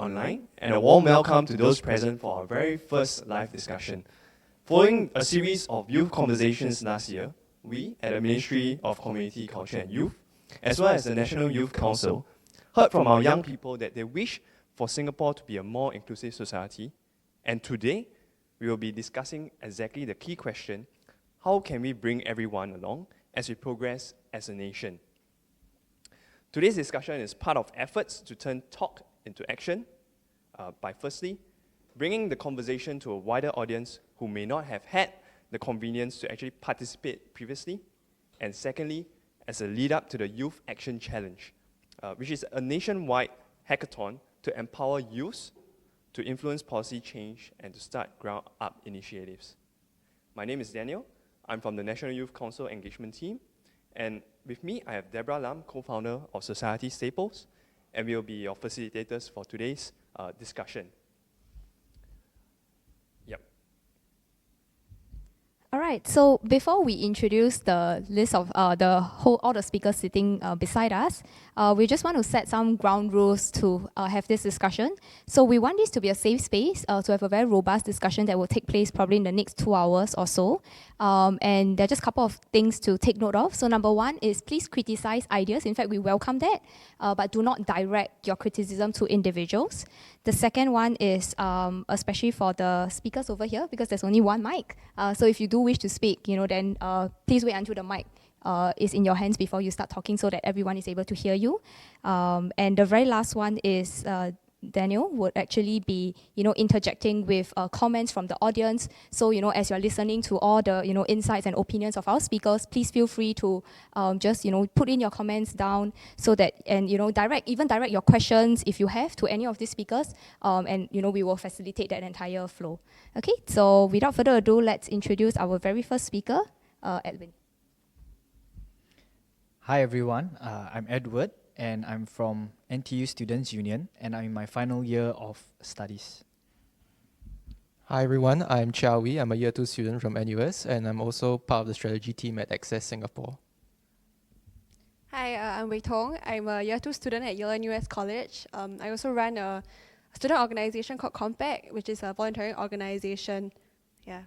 online, and a warm welcome to those present for our very first live discussion. Following a series of youth conversations last year, we at the Ministry of Community, Culture and Youth, as well as the National Youth Council, heard from our young people that they wish for Singapore to be a more inclusive society. And today, we will be discussing exactly the key question: how can we bring everyone along as we progress as a nation? Today's discussion is part of efforts to turn talk into action by firstly, bringing the conversation to a wider audience who may not have had the convenience to actually participate previously, and secondly, as a lead up to the Youth Action Challenge, which is a nationwide hackathon to empower youth to influence policy change and to start ground-up initiatives. My name is Daniel. I'm from the National Youth Council Engagement Team, and with me, I have Deborah Lam, co-founder of Society Staples, and we will be your facilitators for today's discussion. Yep. All right, so before we introduce the list of all the speakers sitting beside us, we just want to set some ground rules to have this discussion. So we want this to be a safe space, to have a very robust discussion that will take place probably in the next 2 hours or so. And there are just a couple of things to take note of. So number one is please criticize ideas. In fact, we welcome that, but do not direct your criticism to individuals. The second one is especially for the speakers over here, because there's only one mic. So if you do wish to speak, then please wait until the mic is in your hands before you start talking so that everyone is able to hear you. And the very last one is Daniel would actually be, interjecting with comments from the audience. So, as you're listening to all the, insights and opinions of our speakers, please feel free to just, put in your comments down so that, and, direct your questions if you have to any of these speakers, and, we will facilitate that entire flow. Okay, so without further ado, let's introduce our very first speaker, Edwin. Hi everyone, I'm Edward and I'm from NTU Students Union and I'm in my final year of studies. Hi everyone, I'm Chia Wee. I'm a year 2 student from NUS and I'm also part of the strategy team at Access Singapore. Hi, I'm Wei Tong. I'm a year 2 student at Yale NUS College. I also run a student organization called Compact, which is a volunteering organization. Yeah.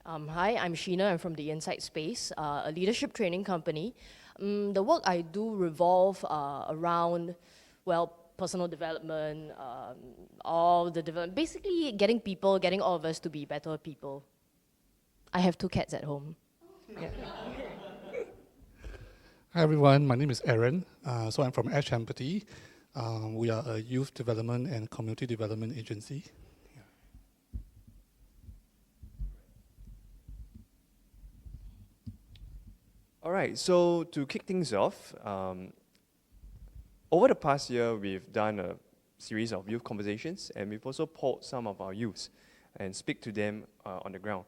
Hi, I'm Sheena. I'm from the Insight Space, a leadership training company. The work I do revolve around, personal development, all the development, basically getting all of us to be better people. I have 2 cats at home. Yeah. Hi everyone, my name is Aaron. So I'm from Ash Empathy. We are a youth development and community development agency. All right, so to kick things off, over the past year, we've done a series of youth conversations, and we've also polled some of our youths and speak to them on the ground.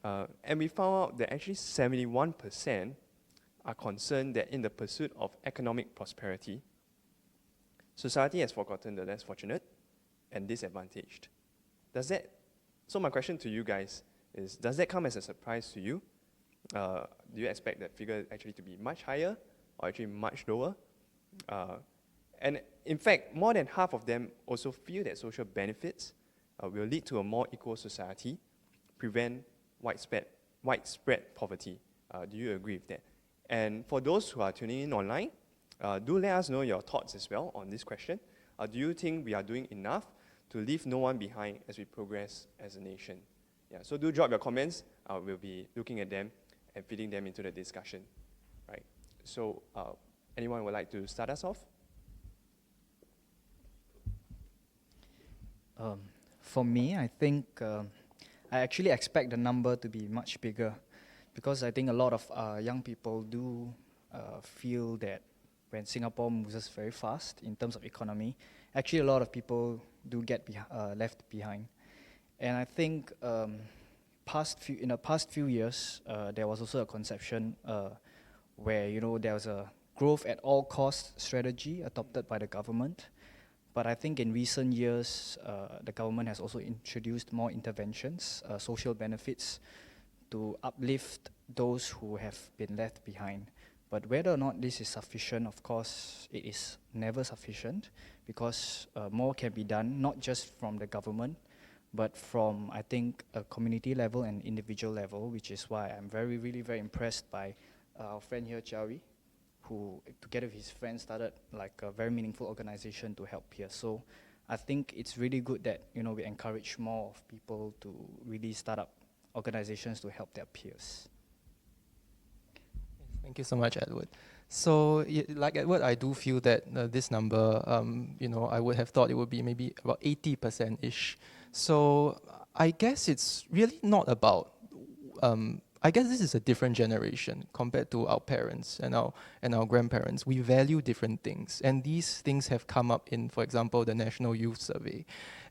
And we found out that actually 71% are concerned that in the pursuit of economic prosperity, society has forgotten the less fortunate and disadvantaged. So my question to you guys is, does that come as a surprise to you? Do you expect that figure actually to be much higher or actually much lower? And in fact, more than half of them also feel that social benefits will lead to a more equal society, prevent widespread poverty. Do you agree with that? And for those who are tuning in online, do let us know your thoughts as well on this question. Do you think we are doing enough to leave no one behind as we progress as a nation? Yeah, so do drop your comments. We'll be looking at them and feeding them into the discussion, right? So anyone would like to start us off? For me, I think I actually expect the number to be much bigger because I think a lot of young people do feel that when Singapore moves very fast in terms of economy, actually a lot of people do get left behind. And I think in the past few years, there was also a conception where there was a growth at all costs strategy adopted by the government. But I think in recent years, the government has also introduced more interventions, social benefits, to uplift those who have been left behind. But whether or not this is sufficient, of course, it is never sufficient because more can be done, not just from the government, but from, I think, a community level and individual level, which is why I'm really very impressed by our friend here, Chawi, who, together with his friends, started like a very meaningful organization to help peers. So I think it's really good that, you know, we encourage more of people to really start up organizations to help their peers. Thank you so much, Edward. So, like Edward, I do feel that this number, you know, I would have thought it would be maybe about 80%-ish. So, I guess it's really not about. I guess this is a different generation compared to our parents and our grandparents. We value different things, and these things have come up in, for example, the National Youth Survey,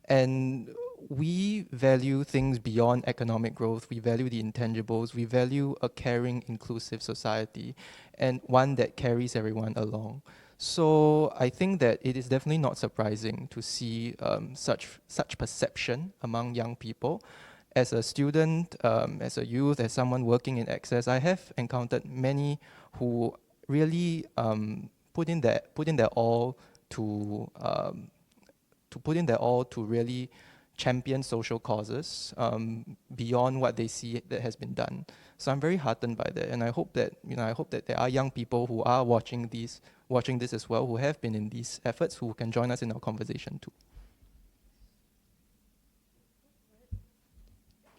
and we value things beyond economic growth. We value the intangibles. We value a caring, inclusive society, and one that carries everyone along. So I think that it is definitely not surprising to see such perception among young people. As a student, as a youth, as someone working in Access, I have encountered many who really put in their all to really champion social causes beyond what they see that has been done. So I'm very heartened by that, and I hope that there are young people who are watching this as well, who have been in these efforts, who can join us in our conversation too.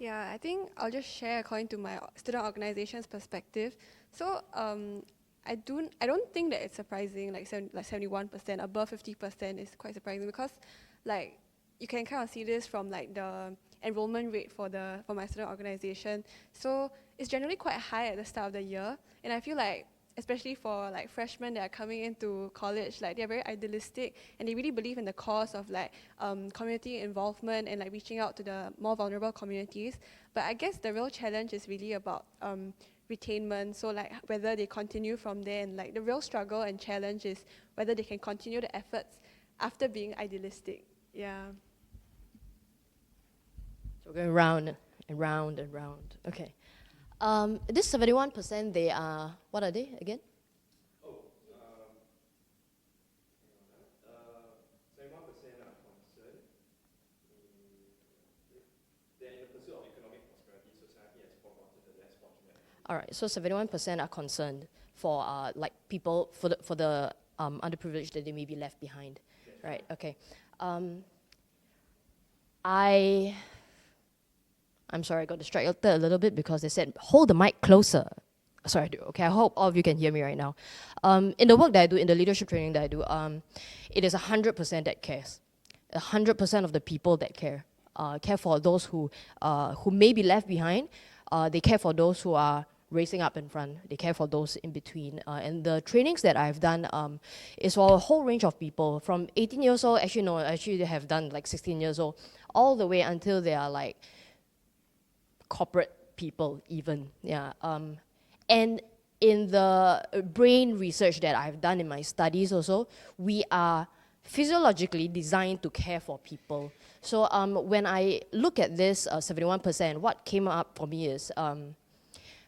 Yeah, I think I'll just share according to my student organization's perspective. So I don't think that it's surprising, like 71%, above 50% is quite surprising, because like you can kind of see this from like the enrollment rate for my student organization. So it's generally quite high at the start of the year, and I feel like, especially for like freshmen that are coming into college, like they're very idealistic and they really believe in the cause of like community involvement and like reaching out to the more vulnerable communities. But I guess the real challenge is really about retainment. So like whether they continue from there, and like the real struggle and challenge is whether they can continue the efforts after being idealistic. Yeah. So we're going round and round and round. Okay. This 71%, they are, what are they again? 71% are concerned. They're in the pursuit of economic prosperity. Society has forgotten the less fortunate. All right, so 71% are concerned for like people, for the underprivileged, that they may be left behind. Yes. Right, okay. I'm sorry, I got distracted a little bit because they said, hold the mic closer. Sorry, okay, I hope all of you can hear me right now. In the work that I do, in the leadership training that I do, it is 100% that cares. 100% of the people that care for those who may be left behind. They care for those who are racing up in front. They care for those in between. And the trainings that I've done is for a whole range of people, from 18 years old, actually they have done like 16 years old, all the way until they are like corporate people even, yeah. And in the brain research that I've done in my studies also, we are physiologically designed to care for people. So when I look at this 71%, what came up for me is,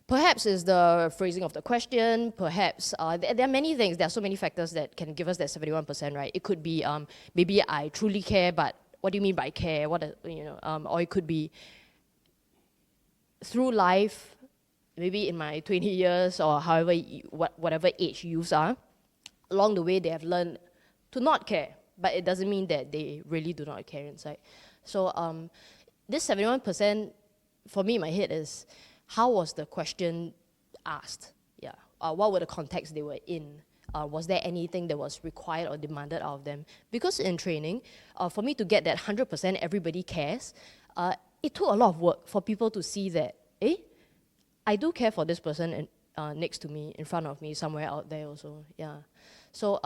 perhaps is the phrasing of the question, perhaps, there are many things, there are so many factors that can give us that 71%, right? It could be, maybe I truly care, but what do you mean by care? Or it could be, through life, maybe in my 20 years or however, whatever age youths are, along the way they have learned to not care, but it doesn't mean that they really do not care inside. So this 71%, for me in my head is, how was the question asked? Yeah, what were the contexts they were in? Was there anything that was required or demanded out of them? Because in training, for me to get that 100% everybody cares, it took a lot of work for people to see that, I do care for this person next to me, in front of me, somewhere out there also, yeah. So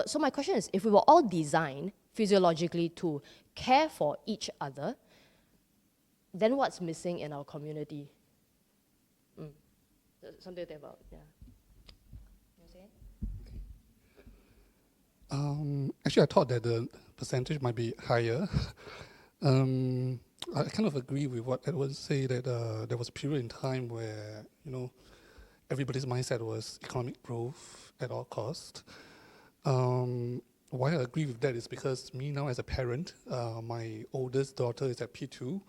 so my question is, if we were all designed physiologically to care for each other, then what's missing in our community? Something to think about, yeah. You say? Actually, I thought that the percentage might be higher. I kind of agree with what Edward said, that there was a period in time where, everybody's mindset was economic growth at all costs. why I agree with that is because me now as a parent, my oldest daughter is at P2.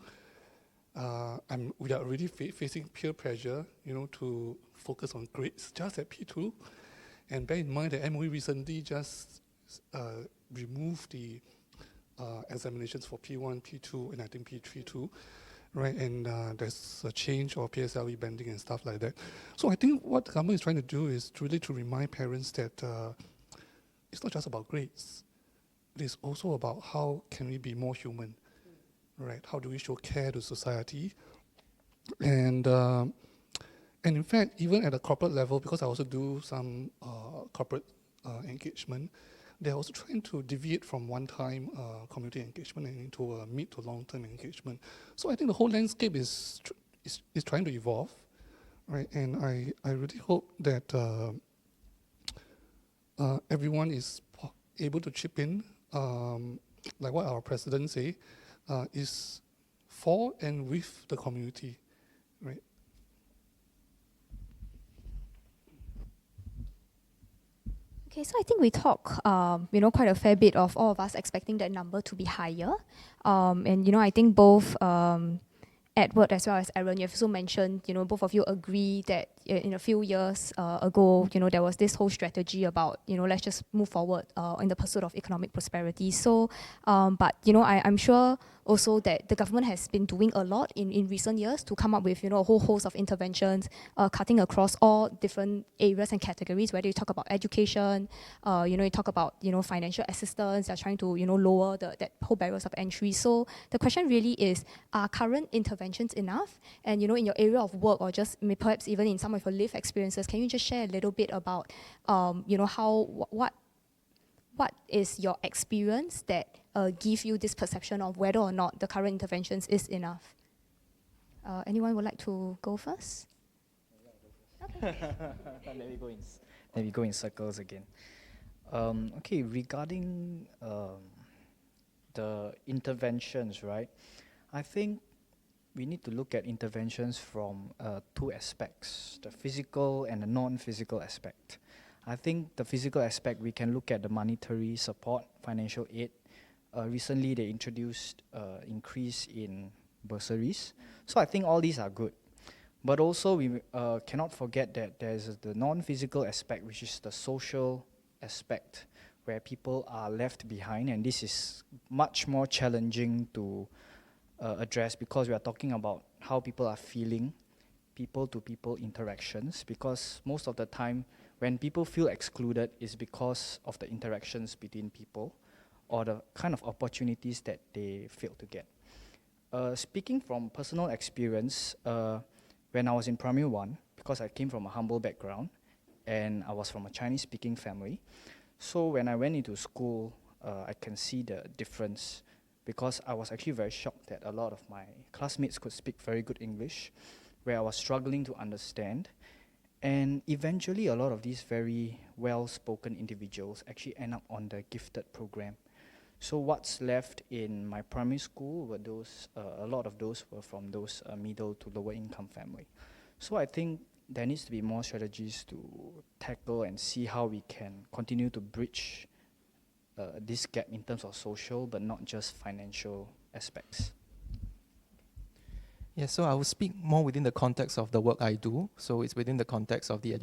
We are already facing peer pressure, to focus on grades just at P2. And bear in mind that MOE recently just removed the examinations for P1, P2, and I think P3 too, right? And there's a change of PSLE banding and stuff like that. So I think what the government is trying to do is really to remind parents that it's not just about grades. It is also about how can we be more human, right? How do we show care to society? And in fact, even at a corporate level, because I also do some corporate engagement, they're also trying to deviate from one-time community engagement and into a mid to long-term engagement. So I think the whole landscape is trying to evolve, right? And I really hope that everyone is able to chip in, like what our president say, is for and with the community, right? Okay, so I think we talk, quite a fair bit of all of us expecting that number to be higher. And, I think both Edward as well as Aaron, you have also mentioned, both of you agree that in a few years ago, there was this whole strategy about, let's just move forward in the pursuit of economic prosperity. So, but, I'm sure also that the government has been doing a lot in recent years to come up with, a whole host of interventions, cutting across all different areas and categories, whether you talk about education, you talk about, financial assistance, they're trying to, lower that whole barriers of entry. So the question really is, are current interventions enough? And, in your area of work or just perhaps even in some of your lived experiences, can you just share a little bit about, what is your experience that give you this perception of whether or not the current interventions is enough? Anyone would like to go first? Okay. Let me go in circles again. Okay, regarding the interventions, right? I think we need to look at interventions from two aspects, the physical and the non-physical aspect. I think the physical aspect, we can look at the monetary support, financial aid. Recently, they introduced increase in bursaries. So I think all these are good. But also, we cannot forget that there's the non-physical aspect, which is the social aspect, where people are left behind. And this is much more challenging to address because we are talking about how people are feeling, people-to-people interactions, because most of the time, when people feel excluded, is because of the interactions between people or the kind of opportunities that they fail to get. Speaking from personal experience, when I was in primary 1, because I came from a humble background and I was from a Chinese-speaking family, so when I went into school, I can see the difference because I was actually very shocked that a lot of my classmates could speak very good English, where I was struggling to understand. And eventually, a lot of these very well-spoken individuals actually end up on the gifted program. So what's left in my primary school were those, a lot of those were from those middle to lower income family. So I think there needs to be more strategies to tackle and see how we can continue to bridge this gap in terms of social, but not just financial aspects. Yeah, so I will speak more within the context of the work I do. So it's within the context of the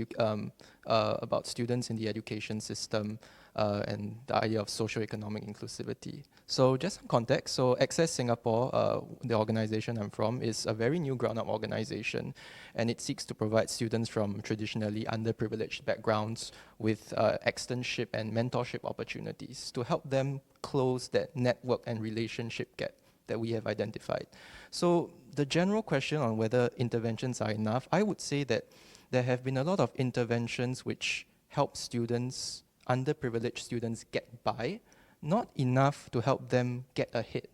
about students in the education system and the idea of socio-economic inclusivity. So just some context. So Access Singapore, the organization I'm from, is a very new ground-up organization, and it seeks to provide students from traditionally underprivileged backgrounds with externship and mentorship opportunities to help them close that network and relationship gap that we have identified. So the general question on whether interventions are enough, I would say that there have been a lot of interventions which help students, underprivileged students, get by, not enough to help them get ahead.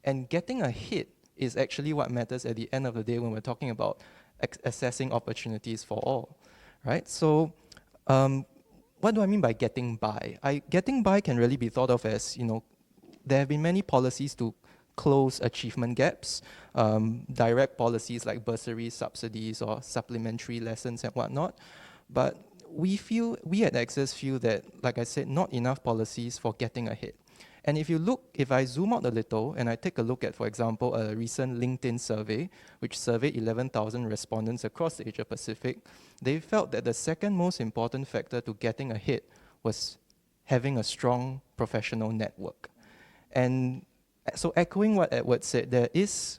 And getting ahead is actually what matters at the end of the day when we're talking about assessing opportunities for all, right? So what do I mean by getting by? Getting by can really be thought of as, there have been many policies to close achievement gaps, direct policies like bursaries, subsidies, or supplementary lessons and whatnot. But we at Access feel that, like I said, not enough policies for getting ahead. And if I zoom out a little and I take a look at, for example, a recent LinkedIn survey, which surveyed 11,000 respondents across the Asia Pacific, they felt that the second most important factor to getting ahead was having a strong professional network. And so echoing what Edward said,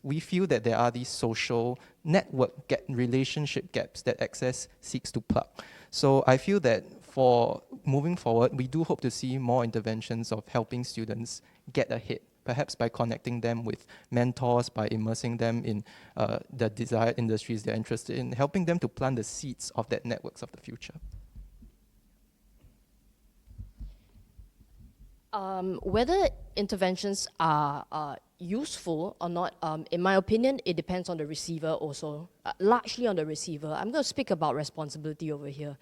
we feel that there are these social relationship gaps that Access seeks to plug. So I feel that for moving forward, we do hope to see more interventions of helping students get ahead, perhaps by connecting them with mentors, by immersing them in the desired industries they're interested in, helping them to plant the seeds of that networks of the future. Whether interventions are useful or not, in my opinion, it depends on the receiver also, largely on the receiver. I'm going to speak about responsibility over here.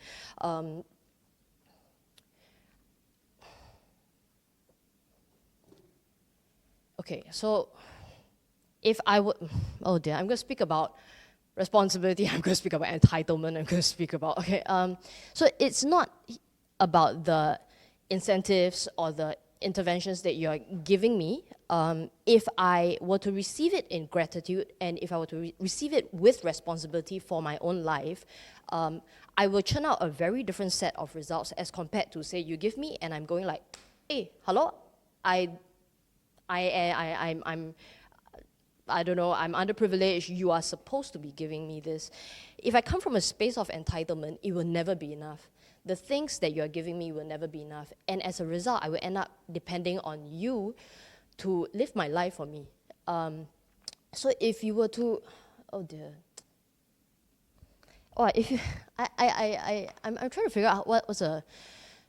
Okay, so if I would, oh dear, I'm going to speak about responsibility, I'm going to speak about entitlement, I'm going to speak about, okay, so it's not about the incentives or the interventions that you're giving me. If I were to receive it in gratitude and if I were to receive it with responsibility for my own life, I will churn out a very different set of results as compared to, say, you give me and I'm going like, hey, hello, I'm I don't know, I'm underprivileged, you are supposed to be giving me this. If I come from a space of entitlement, it will never be enough. The things that you're giving me will never be enough. And as a result, I will end up depending on you to live my life for me. So if you were to, oh dear. Oh, if you, I'm trying to figure out what's a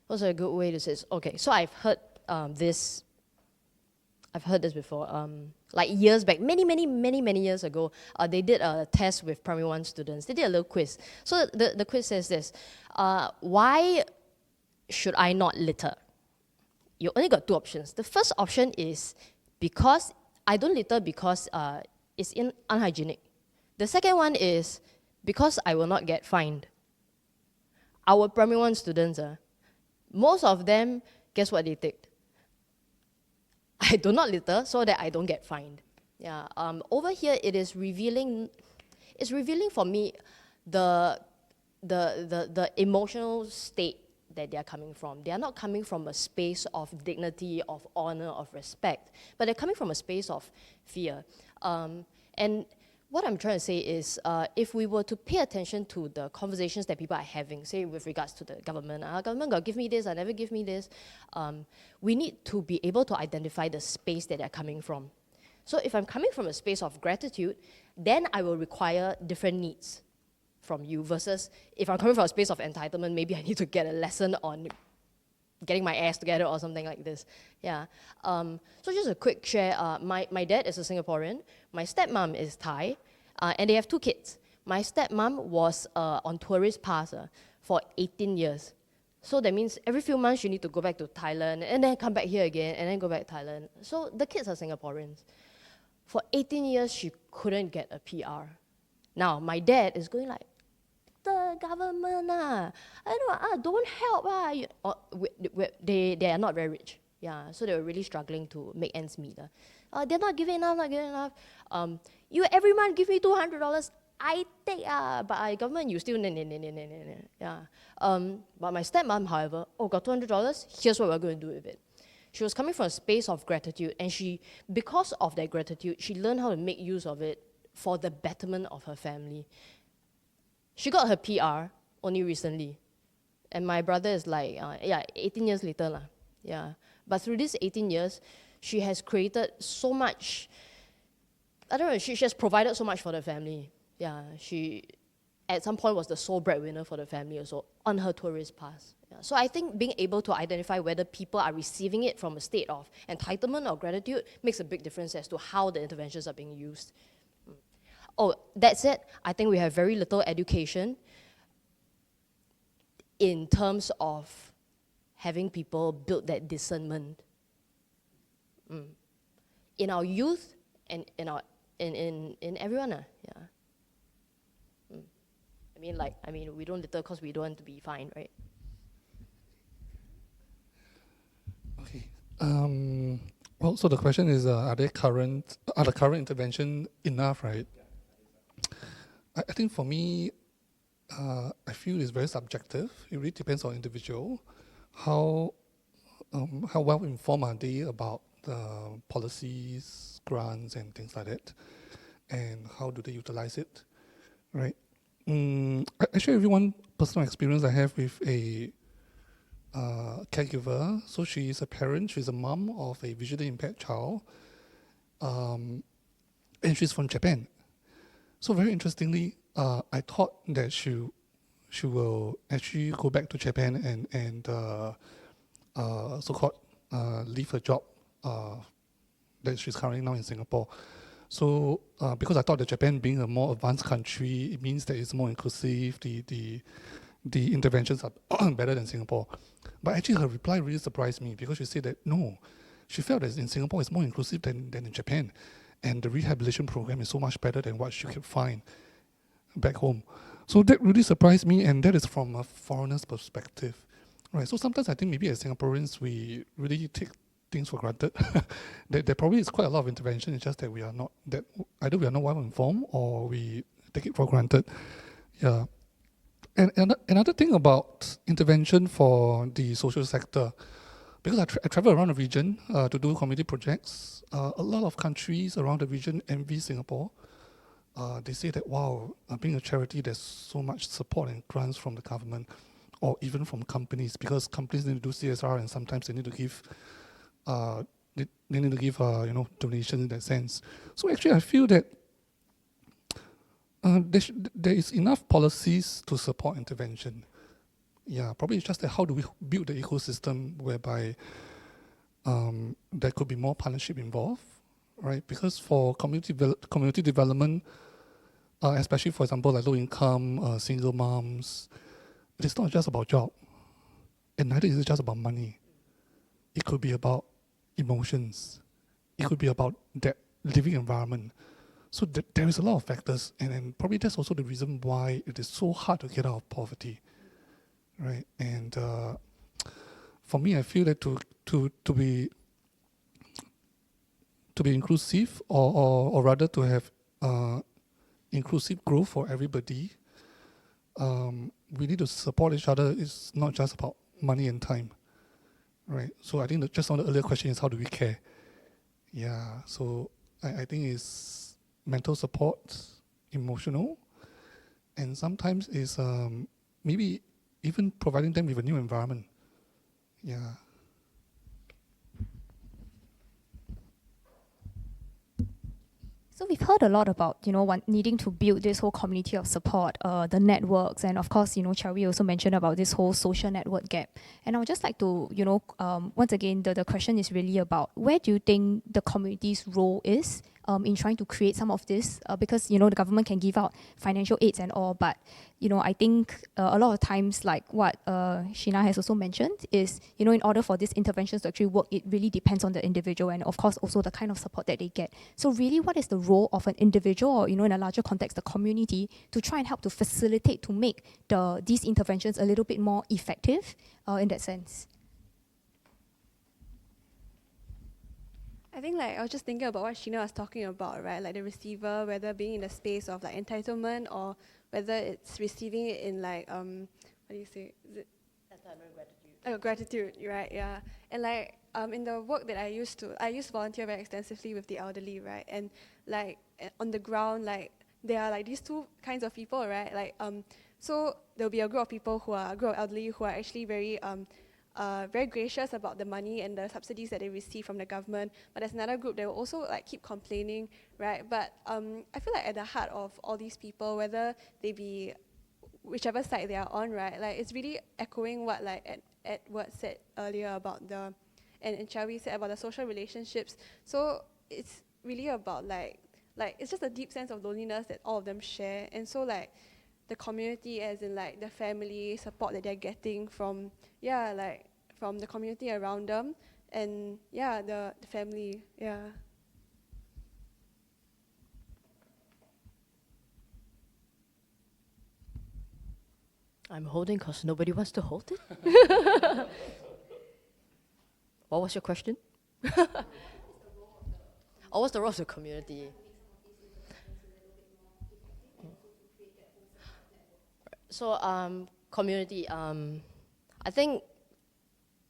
good way to say this. Okay, so I've heard this before. Like years back, many years ago, they did a test with primary 1 students. They did a little quiz. So the quiz says this, why should I not litter? You only got 2 options. The first option is because I don't litter because it's unhygienic. The second one is because I will not get fined. Our primary 1 students, most of them, guess what they ticked? I do not litter so that I don't get fined. Yeah. Over here, it is revealing. It's revealing for me the emotional state that they are coming from. They are not coming from a space of dignity, of honor, of respect, but they're coming from a space of fear. And what I'm trying to say is, if we were to pay attention to the conversations that people are having, say with regards to the government, government got give me this, I never give me this, we need to be able to identify the space that they're coming from. So if I'm coming from a space of gratitude, then I will require different needs from you versus if I'm coming from a space of entitlement, maybe I need to get a lesson on getting my ass together or something like this. Yeah. So just a quick share. My dad is a Singaporean. My stepmom is Thai. And they have 2 kids. My stepmom was on tourist pass for 18 years. So that means every few months you need to go back to Thailand and then come back here again and then go back to Thailand. So the kids are Singaporeans. For 18 years, she couldn't get a PR. Now, my dad is going like, the government, don't help. They are not very rich. Yeah, so they were really struggling to make ends meet. They're not giving enough, not giving enough. You every month give me $200. I take, but government, you still, yeah. But my stepmom, however, got $200, here's what we're going to do with it. She was coming from a space of gratitude, and because of that gratitude, she learned how to make use of it for the betterment of her family. She got her PR only recently. And my brother is like, 18 years later. Yeah. But through these 18 years, she has created so much, I don't know, she has provided so much for the family. Yeah, she at some point was the sole breadwinner for the family also on her tourist pass. Yeah. So I think being able to identify whether people are receiving it from a state of entitlement or gratitude makes a big difference as to how the interventions are being used. Oh, that said, I think we have very little education in terms of having people build that discernment. In our youth and in everyone. Yeah. We don't litter because we don't want to be fined, right? Okay. Well, so the question is, are the current intervention enough, right? I think for me, I feel it's very subjective. It really depends on individual. How well informed are they about the policies, grants, and things like that, and how do they utilize it, right? I share with you one personal experience I have with a caregiver. So she is a parent. She's a mom of a visually impaired child, and she's from Japan. So very interestingly, I thought that she will actually go back to Japan and so-called leave her job that she's currently now in Singapore. So because I thought that Japan being a more advanced country, it means that it's more inclusive, the interventions are better than Singapore. But actually her reply really surprised me because she said that no, she felt that in Singapore it's more inclusive than in Japan. And the rehabilitation program is so much better than what she could find back home. So that really surprised me, and that is from a foreigner's perspective. Right. So sometimes I think maybe as Singaporeans we really take things for granted. There probably is quite a lot of intervention, it's just that either we are not well informed or we take it for granted. Yeah. And another thing about intervention for the social sector, because I travel around the region to do community projects, a lot of countries around the region envy Singapore. They say that, wow, being a charity, there's so much support and grants from the government or even from companies, because companies need to do CSR and sometimes they need to give donations in that sense. So actually I feel that there is enough policies to support intervention. Yeah, probably it's just that how do we build the ecosystem whereby there could be more partnership involved, right? Because for community development, especially for example like low income, single moms, it's not just about job, and neither is it just about money. It could be about emotions. It could be about that living environment. So there is a lot of factors, and probably that's also the reason why it is so hard to get out of poverty, right? And for me, I feel that to be inclusive, or rather to have inclusive growth for everybody, we need to support each other. It's not just about money and time, right? So I think that just on the earlier question is how do we care? Yeah, so I think it's mental support, emotional, and sometimes it's maybe even providing them with a new environment. Yeah. So we've heard a lot about, needing to build this whole community of support, the networks, and of course, Cherry also mentioned about this whole social network gap. And I would just like to, once again, the question is really about where do you think the community's role is in trying to create some of this? Because, the government can give out financial aids and all, but, I think a lot of times, like what Sheena has also mentioned, is, in order for these interventions to actually work, it really depends on the individual and, of course, also the kind of support that they get. So really, what is the role of an individual or, in a larger context, the community, to try and help to facilitate, to make these interventions a little bit more effective in that sense? I think I was just thinking about what Sheena was talking about, right? Like the receiver, whether being in a space of entitlement or whether it's receiving it in what do you say? Is it gratitude? Gratitude, right? Yeah. And in the work that I used to volunteer very extensively with the elderly, right? And on the ground, there are these two kinds of people, right? So there'll be a group of people a group of elderly who are actually very gracious about the money and the subsidies that they receive from the government, but there's another group that will also keep complaining, right? But I feel at the heart of all these people, whether they be whichever side they are on, right, it's really echoing what Edward said earlier about and Cherry said about the social relationships. So it's really about it's just a deep sense of loneliness that all of them share, and so the community, as in the family support that they're getting from from the community around them, and the family. I'm holding because nobody wants to hold it. What was your question? Or what's the role of the community? So, community, I think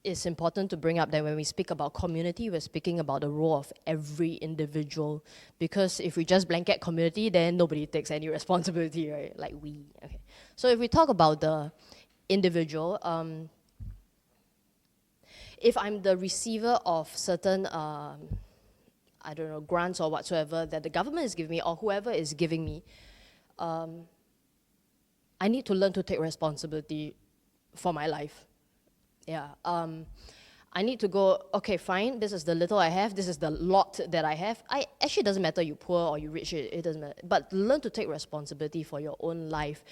it's important to bring up that when we speak about community, we're speaking about the role of every individual. Because if we just blanket community, then nobody takes any responsibility, right? Like we, okay. So if we talk about the individual, if I'm the receiver of certain, I don't know, grants or whatsoever that the government is giving me or whoever is giving me, I need to learn to take responsibility for my life. Yeah. I need to go, okay, fine, this is the little I have, this is the lot that I have. Actually, it doesn't matter you poor or you rich, it doesn't matter. But learn to take responsibility for your own life.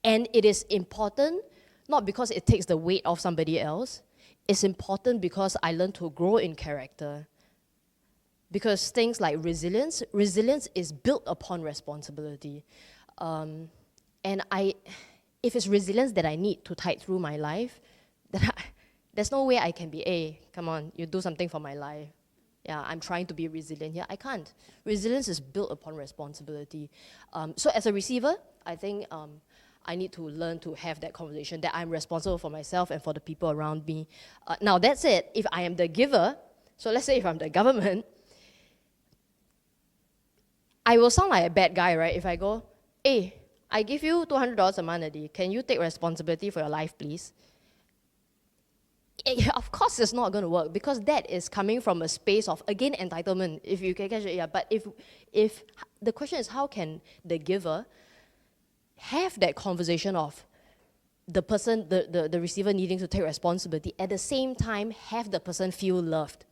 And it is important, not because it takes the weight off somebody else, it's important because I learn to grow in character. Because things like resilience is built upon responsibility. And if it's resilience that I need to tide through my life, then there's no way I can be, hey, come on, you do something for my life. Yeah, I'm trying to be resilient here. I can't. Resilience is built upon responsibility. So as a receiver, I think I need to learn to have that conversation that I'm responsible for myself and for the people around me. Now that's it. If I am the giver, so let's say if I'm the government, I will sound like a bad guy, right? If I go, hey, I give you $200 a month, Adi. Can you take responsibility for your life, please? Of course it's not going to work because that is coming from a space of, again, entitlement, if you can catch it. Yeah. But if the question is how can the giver have that conversation of the person, the receiver needing to take responsibility, at the same time have the person feel loved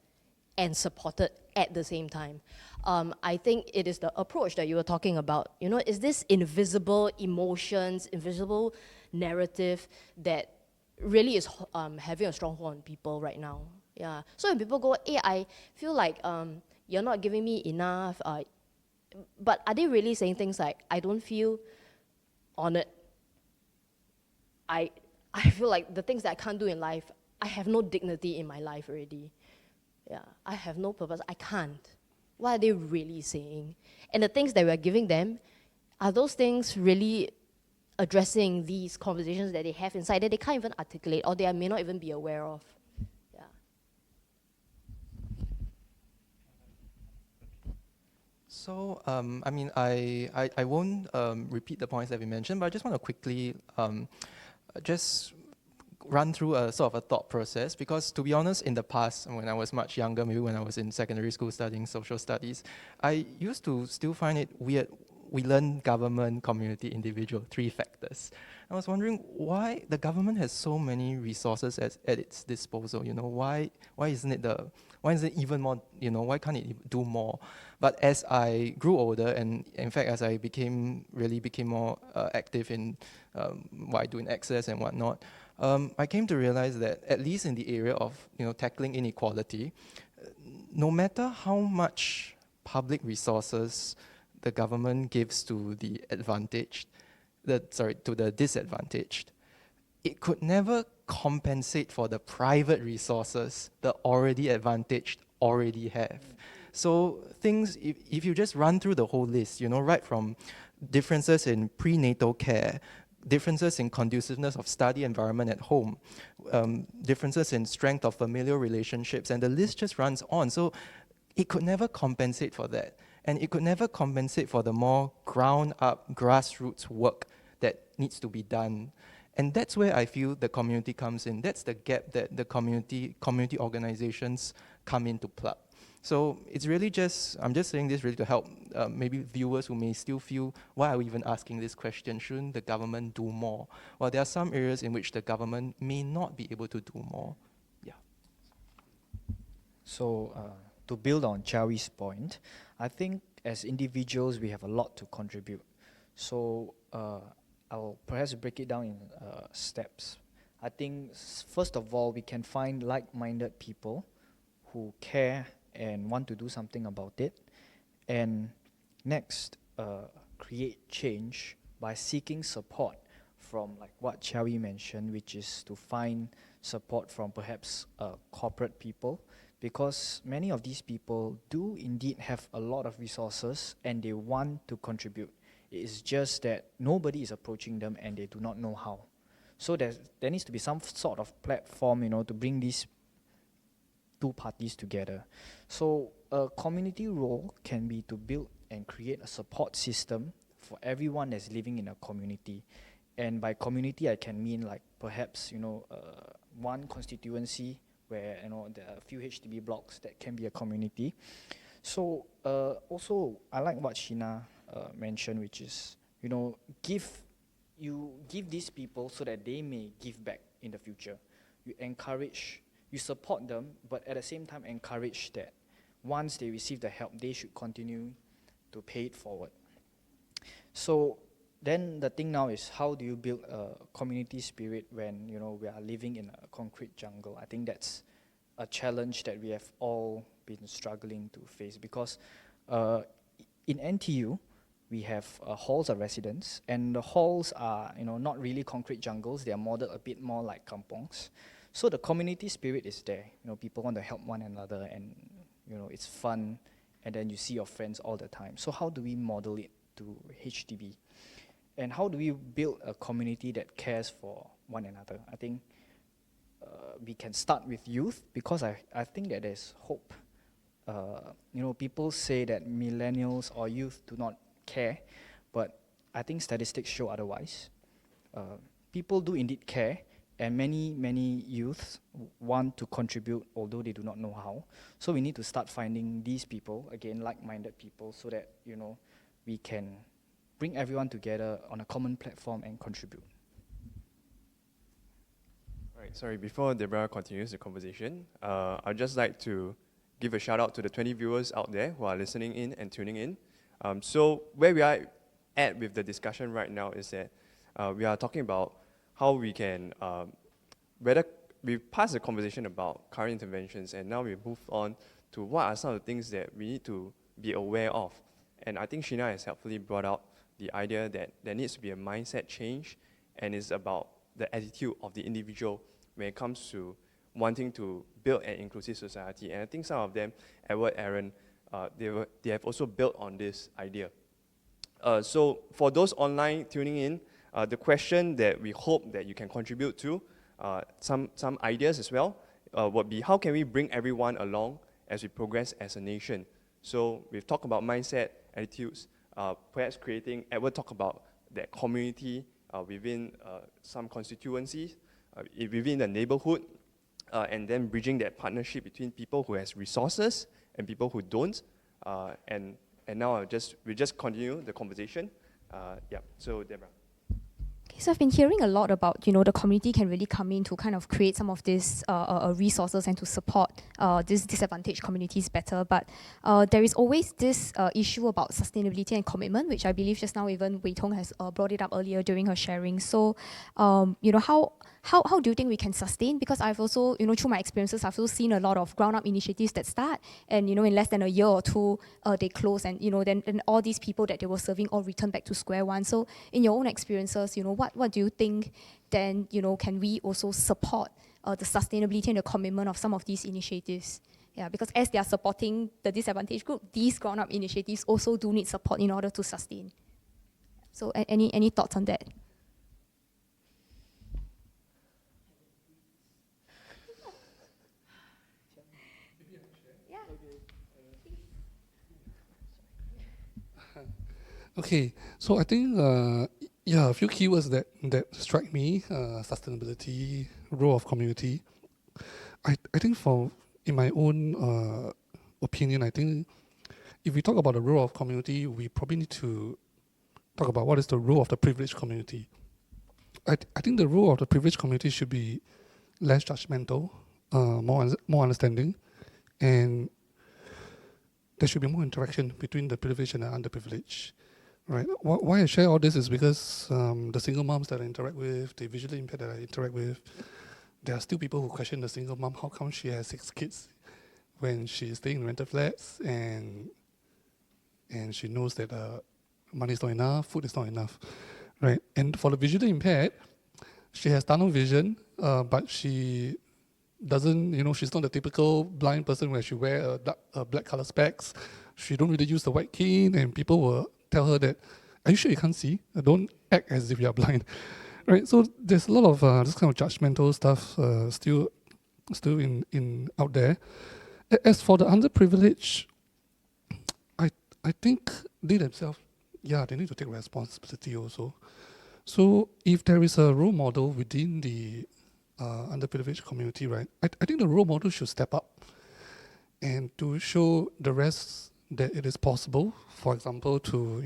and supported at the same time. I think it is the approach that you were talking about. You know, is this invisible emotions, invisible narrative that really is having a stronghold on people right now. Yeah. So when people go, hey, I feel like you're not giving me enough, but are they really saying things like, I don't feel honored? I feel like the things that I can't do in life, I have no dignity in my life already. Yeah, I have no purpose, I can't. What are they really saying? And the things that we're giving them, are those things really addressing these conversations that they have inside that they can't even articulate or they may not even be aware of? Yeah. So, I mean, I won't repeat the points that we mentioned, but I just want to quickly just run through a sort of a thought process, because to be honest, in the past, when I was much younger, maybe when I was in secondary school studying social studies, I used to still find it weird. We learn government, community, individual, 3 factors. I was wondering why the government has so many resources at its disposal. You know, why isn't it even more? You know, why can't it do more? But as I grew older, and in fact, as I became more active in what I do in Access and whatnot, I came to realize that at least in the area of tackling inequality, no matter how much public resources the government gives to the disadvantaged, it could never compensate for the private resources the already advantaged already have. So things, if you just run through the whole list, right from differences in prenatal care, differences in conduciveness of study environment at home, differences in strength of familial relationships, and the list just runs on. So it could never compensate for that. And it could never compensate for the more ground-up, grassroots work that needs to be done. And that's where I feel the community comes in. That's the gap that the community organizations come in to plug. So it's really I'm just saying this really to help maybe viewers who may still feel, why are we even asking this question? Shouldn't the government do more? Well, there are some areas in which the government may not be able to do more. Yeah. So to build on Chawi's point, I think as individuals we have a lot to contribute. So I'll perhaps break it down in steps. I think first of all we can find like-minded people who care and want to do something about it. And next, create change by seeking support from like what Chiawi mentioned, which is to find support from perhaps corporate people, because many of these people do indeed have a lot of resources and they want to contribute. It is just that nobody is approaching them and they do not know how. So there needs to be some sort of platform, to bring these two parties together. So a community role can be to build and create a support system for everyone that's living in a community. And by community, I can mean like perhaps, one constituency where, there are a few HDB blocks that can be a community. So also, I like what Sheena mentioned, which is, give these people so that they may give back in the future. You encourage, you support them, but at the same time encourage that once they receive the help, they should continue to pay it forward. So then the thing now is, how do you build a community spirit when we are living in a concrete jungle? I think that's a challenge that we have all been struggling to face, because in NTU we have halls of residence, and the halls are not really concrete jungles. They are modeled a bit more like kampongs. So the community spirit is there. People want to help one another, and it's fun, and then you see your friends all the time. So how do we model it to HDB? And how do we build a community that cares for one another? I think we can start with youth, because I think that there's hope. People say that millennials or youth do not care, but I think statistics show otherwise. People do indeed care, and many youths want to contribute, although they do not know how. So we need to start finding these people, again, like-minded people, so that we can bring everyone together on a common platform and contribute. Right, sorry, before Deborah continues the conversation, I'd just like to give a shout out to the 20 viewers out there who are listening in and tuning in. So where we are at with the discussion right now is that we are talking about how we can, whether we passed the conversation about current interventions, and now we move on to what are some of the things that we need to be aware of. And I think Sheena has helpfully brought out the idea that there needs to be a mindset change, and it's about the attitude of the individual when it comes to wanting to build an inclusive society. And I think some of them, Edward, Aaron, they have also built on this idea. So for those online tuning in, the question that we hope that you can contribute to, some ideas as well, would be how can we bring everyone along as we progress as a nation? So we've talked about mindset, attitudes, perhaps creating, Edward talked about that community within some constituencies, within the neighborhood, and then bridging that partnership between people who has resources and people who don't. And now we just continue the conversation. Yeah, so Deborah. Okay, so I've been hearing a lot about, the community can really come in to kind of create some of these resources and to support these disadvantaged communities better. But there is always this issue about sustainability and commitment, which I believe just now even Wei Tong has brought it up earlier during her sharing. So, how do you think we can sustain? Because I've also, through my experiences, I've also seen a lot of ground-up initiatives that start, and in less than a year or two, they close, and then all these people that they were serving all return back to square one. So, in your own experiences, what do you think? Then can we also support the sustainability and the commitment of some of these initiatives? Yeah, because as they are supporting the disadvantaged group, these ground-up initiatives also do need support in order to sustain. So, any thoughts on that? Okay, so I think, a few keywords that strike me, sustainability, role of community. I think in my own opinion, I think if we talk about the role of community, we probably need to talk about what is the role of the privileged community. I think the role of the privileged community should be less judgmental, more understanding, and there should be more interaction between the privileged and the underprivileged. Right. Why I share all this is because the single moms that I interact with, the visually impaired that I interact with, there are still people who question the single mom. How come she has 6 kids when she's staying in rented flats and she knows that money is not enough, food is not enough, right? And for the visually impaired, she has tunnel vision, but she doesn't, she's not the typical blind person where she wear a black color specs. She don't really use the white qian, and people will tell her that, are you sure you can't see? Don't act as if you are blind, right? So there's a lot of this kind of judgmental stuff still in out there. As for the underprivileged, I think they themselves, they need to take responsibility also. So if there is a role model within the underprivileged community, right, I think the role model should step up and to show the rest that it is possible, for example, to,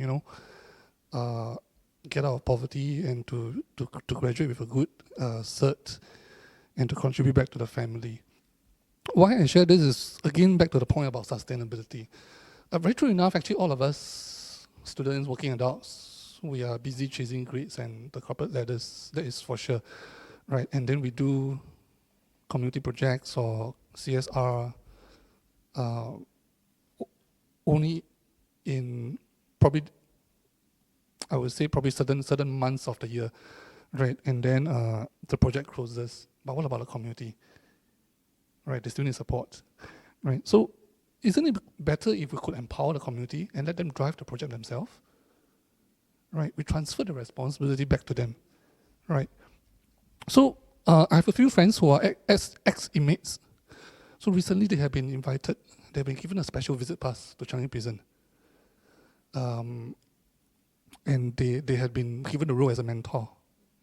get out of poverty and to graduate with a good cert and to contribute back to the family. Why I share this is, again, back to the point about sustainability. Very true enough, actually, all of us, students, working adults, we are busy chasing grades and the corporate ladders, that is for sure, right? And then we do community projects or CSR only in probably, I would say probably certain months of the year, right? And then the project closes. But what about the community? Right, they still need support, right? So isn't it better if we could empower the community and let them drive the project themselves? Right, we transfer the responsibility back to them, right? So I have a few friends who are ex-inmates. So recently they have been invited, they've been given a special visit pass to Changi Prison. And they had been given the role as a mentor.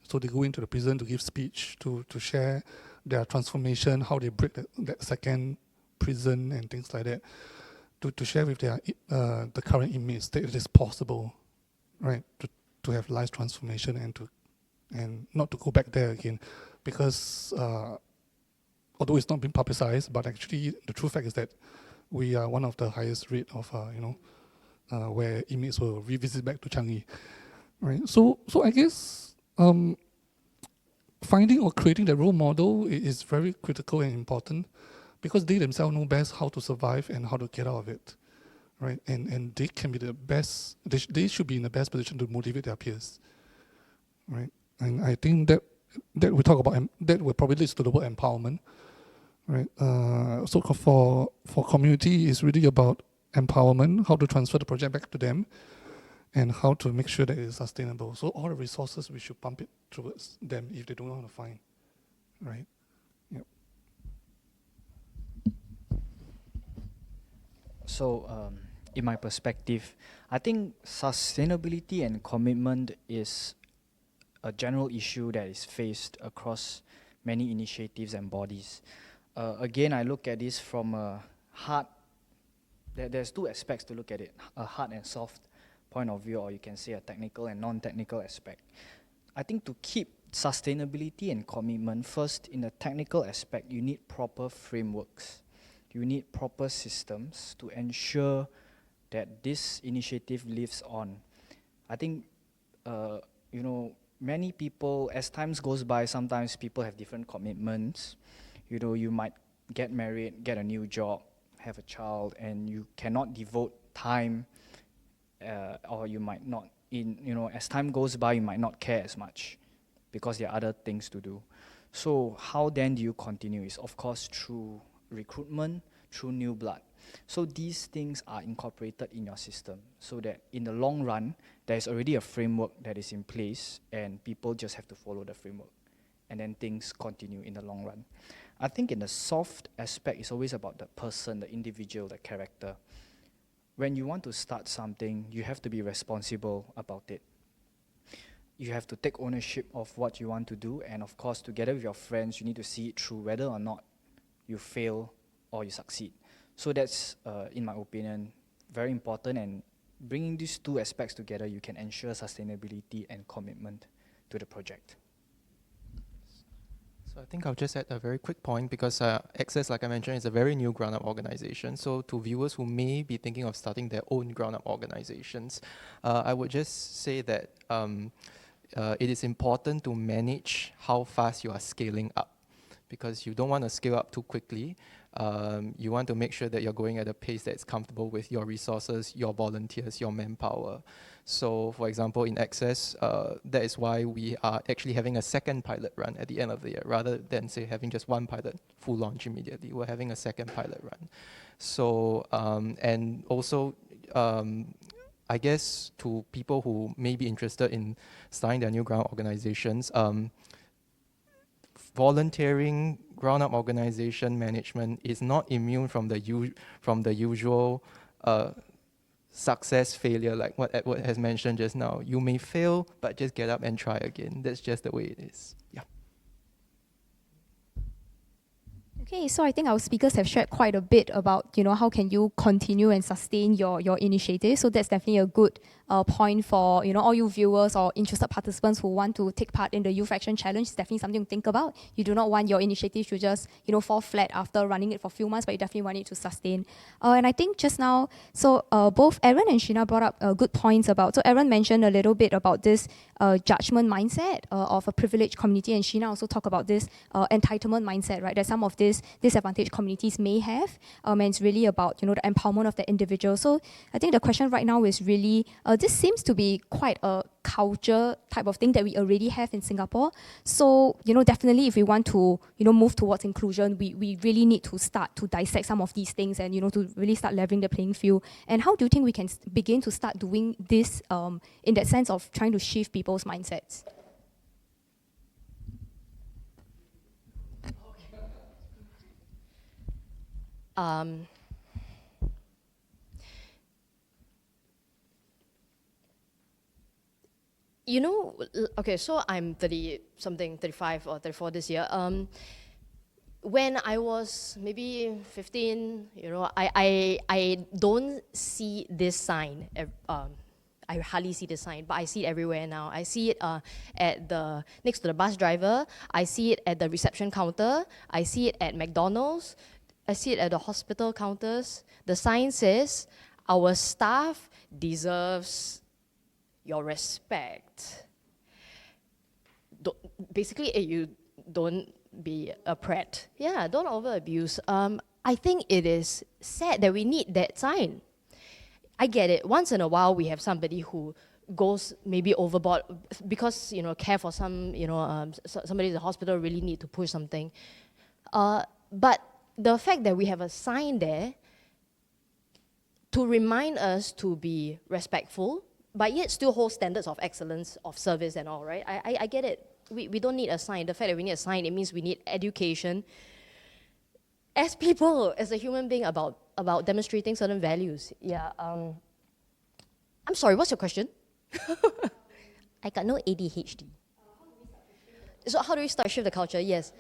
So they go into the prison to give speech, to share their transformation, how they break that second prison and things like that, to share with their the current inmates that it is possible, right, to have life transformation and not to go back there again, because although it's not been publicized, but actually the true fact is that we are one of the highest rate of where inmates will revisit back to Changi, right? So I guess finding or creating that role model is very critical and important, because they themselves know best how to survive and how to get out of it, right? And they can be the best, they should be in the best position to motivate their peers, right? And I think that we talk about, that will probably lead to the word empowerment, right? So for community, it's really about empowerment, how to transfer the project back to them, and how to make sure that it is sustainable. So all the resources, we should pump it towards them if they don't know how to find, right? Yep. So, in my perspective, I think sustainability and commitment is a general issue that is faced across many initiatives and bodies. Again, I look at this from a hard, there's two aspects to look at it, a hard and soft point of view, or you can say a technical and non-technical aspect. I think to keep sustainability and commitment, first, in the technical aspect, you need proper frameworks. You need proper systems to ensure that this initiative lives on. I think, many people, as times goes by, sometimes people have different commitments. You might get married, get a new job, have a child, and you cannot devote time, or you might not, as time goes by, you might not care as much because there are other things to do. So how then do you continue? Is of course through recruitment, through new blood. So these things are incorporated in your system so that in the long run, there's already a framework that is in place and people just have to follow the framework. And then things continue in the long run. I think in the soft aspect, it's always about the person, the individual, the character. When you want to start something, you have to be responsible about it. You have to take ownership of what you want to do, and of course, together with your friends, you need to see it through whether or not you fail or you succeed. So that's, in my opinion, very important, and bringing these two aspects together, you can ensure sustainability and commitment to the project. So I think I'll just add a very quick point, because Access, like I mentioned, is a very new ground-up organization. So to viewers who may be thinking of starting their own ground-up organizations, I would just say that it is important to manage how fast you are scaling up, because you don't want to scale up too quickly. You want to make sure that you're going at a pace that's comfortable with your resources, your volunteers, your manpower. So, for example, in Access, that is why we are actually having a second pilot run at the end of the year, rather than, say, having just one pilot full launch immediately. We're having a second pilot run. So, and also, I guess to people who may be interested in starting their new ground organizations, volunteering ground-up organization management is not immune from the usual success failure, like what Edward has mentioned just now. You may fail, but just get up and try again. That's just the way it is. Yeah. Okay, so I think our speakers have shared quite a bit about, how can you continue and sustain your initiative. So that's definitely a good point for, all you viewers or interested participants who want to take part in the Youth Action Challenge. It's definitely something to think about. You do not want your initiative to just, fall flat after running it for a few months, but you definitely want it to sustain. And I think just now, so both Aaron and Sheena brought up good points about, so Aaron mentioned a little bit about this judgment mindset of a privileged community, and Sheena also talked about this entitlement mindset, right, that some of these disadvantaged communities may have, and it's really about, the empowerment of the individual. So I think the question right now is really, this seems to be quite a culture type of thing that we already have in Singapore. So, definitely if we want to, move towards inclusion, we really need to start to dissect some of these things and, to really start leveling the playing field. And how do you think we can begin to start doing this in that sense of trying to shift people's mindsets? Okay, so I'm 30-something, 35 or 34 this year. When I was maybe 15, I don't see this sign. I hardly see this sign, but I see it everywhere now. I see it next to the bus driver. I see it at the reception counter. I see it at McDonald's. I see it at the hospital counters. The sign says, "Our staff deserves your respect." Basically, you don't be a prat. Yeah, don't over abuse. I think it is sad that we need that sign. I get it. Once in a while, we have somebody who goes maybe overboard because care for some somebody in the hospital really need to push something. But the fact that we have a sign there to remind us to be respectful, but yet still hold standards of excellence of service and all, right? I get it. We don't need a sign. The fact that we need a sign, it means we need education as people, as a human being about demonstrating certain values. Yeah. I'm sorry, what's your question? I got no ADHD. So how do we start shift the culture? Yes.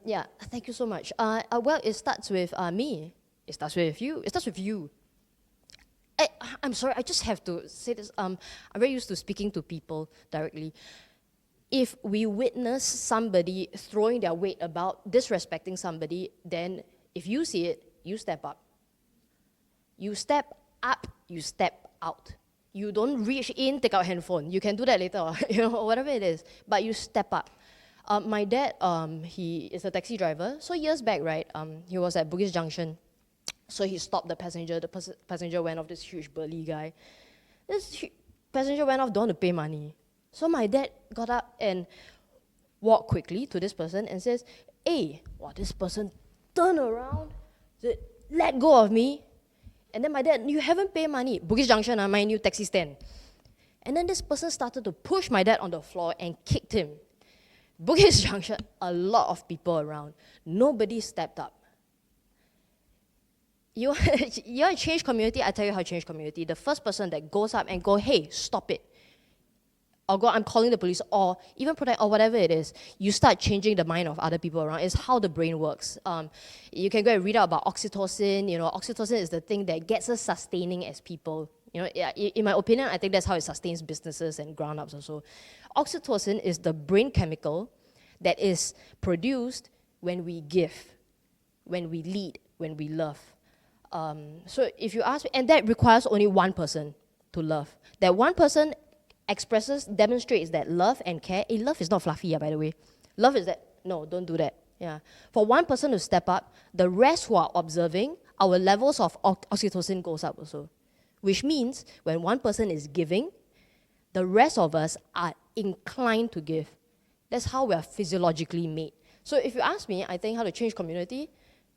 Yeah, thank you so much. Well, it starts with me. It starts with you. It starts with you. I'm sorry, I just have to say this. I'm very used to speaking to people directly. If we witness somebody throwing their weight about, disrespecting somebody, then if you see it, you step up. You step up, you step out. You don't reach in, take out handphone. You can do that later, whatever it is. But you step up. My dad, he is a taxi driver. So years back, right, he was at Bugis Junction. So he stopped the passenger. The passenger went off, this huge burly guy. This passenger went off, don't want to pay money. So my dad got up and walked quickly to this person and says, "Hey," this person turned around, said, "Let go of me." And then my dad, "You haven't paid money." Bugis Junction, my new taxi stand. And then this person started to push my dad on the floor and kicked him. Bugis Junction, a lot of people around. Nobody stepped up. You want to change community? I tell you how to change community. The first person that goes up and go, "Hey, stop it." Or go, "I'm calling the police," or even protect, or whatever it is. You start changing the mind of other people around. It's how the brain works. You can go and read out about oxytocin. Oxytocin is the thing that gets us sustaining as people. In my opinion, I think that's how it sustains businesses and ground-ups also. Oxytocin is the brain chemical that is produced when we give, when we lead, when we love. So if you ask me, and that requires only one person to love. That one person demonstrates that love and care. Love is not fluffy, by the way. Love is that, no, don't do that. Yeah. For one person to step up, the rest who are observing, our levels of oxytocin goes up also. Which means when one person is giving, the rest of us are inclined to give. That's how we are physiologically made. So if you ask me, I think how to change community,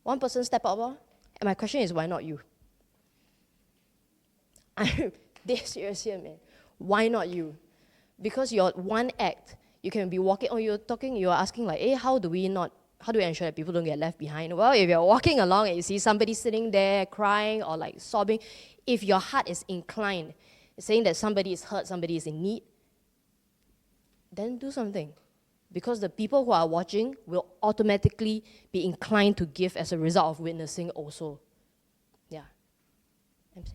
one person step up, and my question is, why not you? I'm dead serious here, man. Why not you? Because your one act, you can be walking, you're asking like, hey, how do we ensure that people don't get left behind? Well, if you're walking along and you see somebody sitting there crying or like sobbing, if your heart is inclined, saying that somebody is hurt, somebody is in need, then do something. Because the people who are watching will automatically be inclined to give as a result of witnessing also. Yeah. Thank you.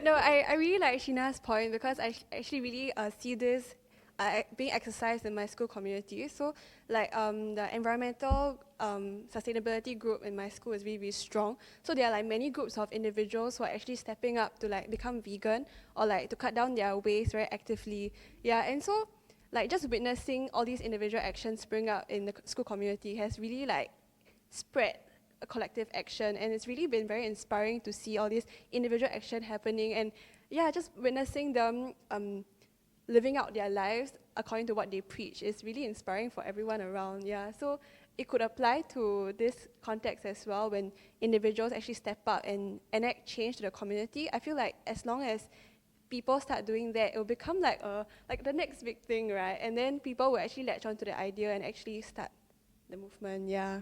No, I really like Sheena's point because I actually really see this being exercised in my school community. So like the environmental sustainability group in my school is really, really strong. So there are like many groups of individuals who are actually stepping up to like become vegan or like to cut down their waste very actively. Yeah, and so like just witnessing all these individual actions spring up in the school community has really like spread a collective action, and it's really been very inspiring to see all this individual action happening, and yeah, just witnessing them living out their lives according to what they preach is really inspiring for everyone around. Yeah, so it could apply to this context as well when individuals actually step up and enact change to the community. I feel like as long as people start doing that, it will become like the next big thing, right? And then people will actually latch onto the idea and actually start the movement. Yeah.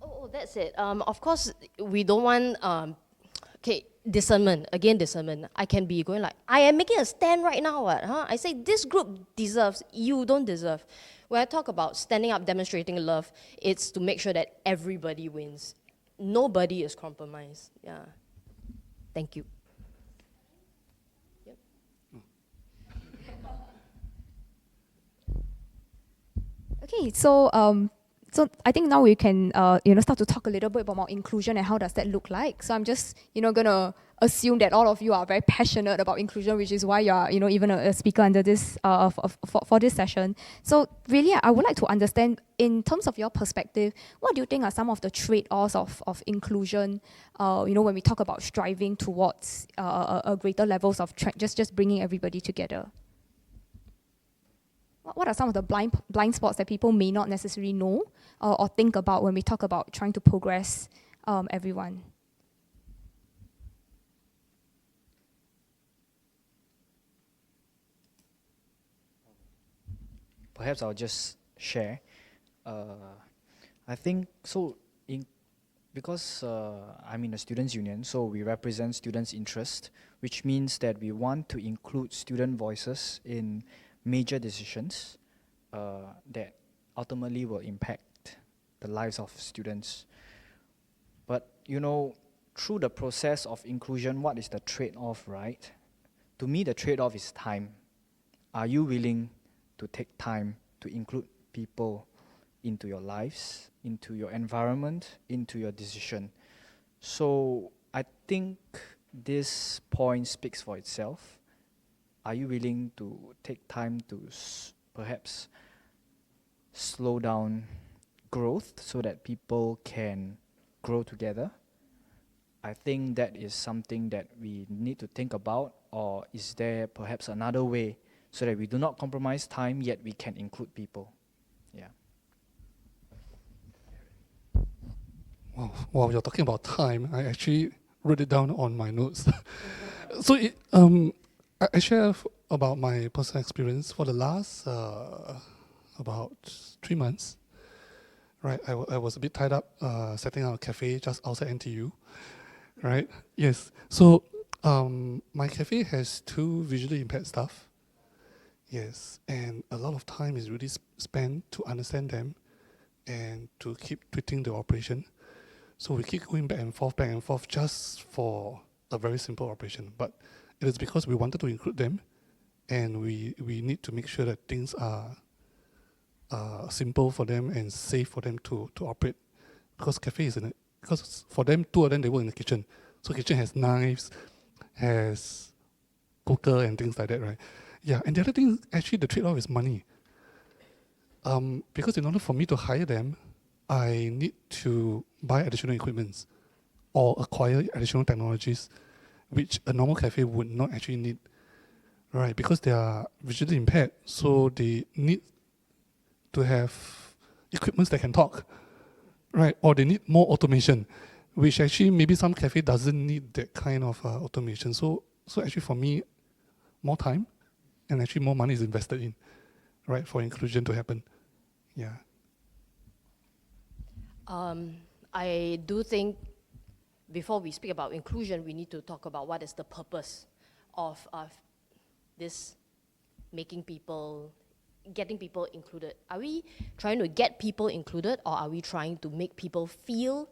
Oh, that's it. Of course, we don't want, discernment. Again, discernment. I can be going like, I am making a stand right now. I say this group deserves, you don't deserve. When I talk about standing up, demonstrating love, it's to make sure that everybody wins. Nobody is compromised. Yeah. Thank you. Yep. Okay, so I think now we can start to talk a little bit about more inclusion and how does that look like. So I'm just gonna assume that all of you are very passionate about inclusion, which is why you are even a speaker under this for this session. So really, I would like to understand, in terms of your perspective, what do you think are some of the trade-offs of inclusion? When we talk about striving towards a greater levels of just bringing everybody together. What are some of the blind spots that people may not necessarily know or think about when we talk about trying to progress everyone? Perhaps I'll just share. I think so. Because I'm in a students' union, so we represent students' interest, which means that we want to include student voices in major decisions that ultimately will impact the lives of students. But through the process of inclusion, what is the trade-off, right? To me, the trade-off is time. Are you willing to take time to include people into your lives, into your environment, into your decision? So I think this point speaks for itself. Are you willing to take time to perhaps slow down growth so that people can grow together? I think that is something that we need to think about. Or is there perhaps another way so that we do not compromise time, yet we can include people? Yeah. Wow, while you're talking about time, I actually wrote it down on my notes. So I share about my personal experience for the last about 3 months. Right, I was a bit tied up setting up a cafe just outside NTU. Right, yes. So my cafe has 2 visually impaired staff. Yes, and a lot of time is really spent to understand them and to keep tweaking the operation. So we keep going back and forth just for a very simple operation. But it is because we wanted to include them, and we need to make sure that things are simple for them and safe for them to operate. Because cafe is in it. Because for them, 2 of them, they work in the kitchen. So kitchen has knives, has cooker and things like that, right? Yeah, and the other thing, actually, the trade-off is money. Because in order for me to hire them, I need to buy additional equipments or acquire additional technologies, which a normal cafe would not actually need, right? Because they are visually impaired, so they need to have equipments that can talk, right? Or they need more automation, which actually maybe some cafe doesn't need that kind of automation. So actually for me, more time and actually more money is invested in, right, for inclusion to happen. Yeah. I do think before we speak about inclusion, we need to talk about what is the purpose of this getting people included. Are we trying to get people included, or are we trying to make people feel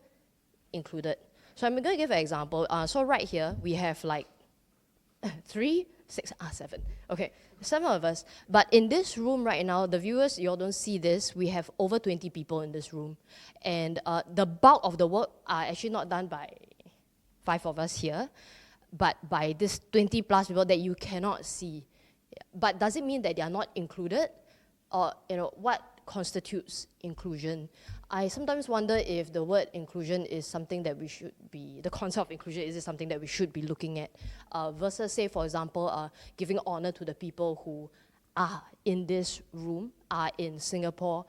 included? So I'm going to give an example. So right here, we have like 7. Okay, 7 of us. But in this room right now, the viewers, you all don't see this, we have over 20 people in this room. And the bulk of the work are actually not done by 5 of us here, but by this 20 plus people that you cannot see. But does it mean that they are not included? Or, what constitutes inclusion? I sometimes wonder if the word inclusion is something that we should be, the concept of inclusion, is it something that we should be looking at? Versus, say, for example, giving honor to the people who are in this room, are in Singapore,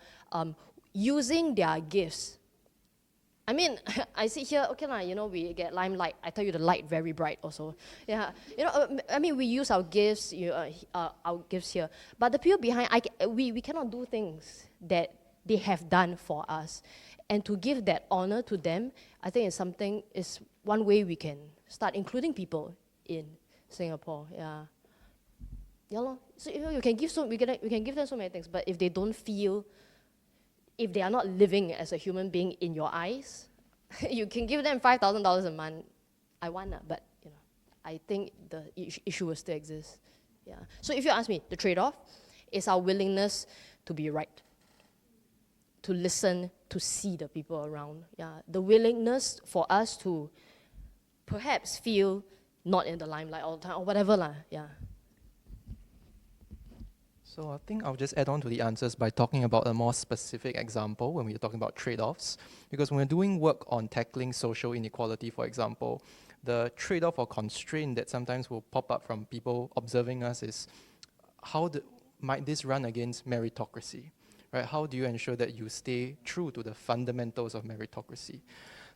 using their gifts. I mean, I sit here, okay, we get limelight. I tell you, the light very bright also. Yeah, I mean, we use our gifts, our gifts here. But the people behind, we cannot do things that they have done for us. And to give that honor to them, I think is one way we can start including people in Singapore. Yeah. Yeah, so we can give them so many things, but if they don't feel, if they are not living as a human being in your eyes, you can give them $5,000 a month. I want that, but I think the issue will still exist. Yeah. So if you ask me, the trade-off is our willingness to be right, to listen, to see the people around. Yeah. The willingness for us to perhaps feel not in the limelight all the time or whatever lah. Yeah. So I think I'll just add on to the answers by talking about a more specific example when we're talking about trade-offs. Because when we're doing work on tackling social inequality, for example, the trade-off or constraint that sometimes will pop up from people observing us is might this run against meritocracy? Right? How do you ensure that you stay true to the fundamentals of meritocracy?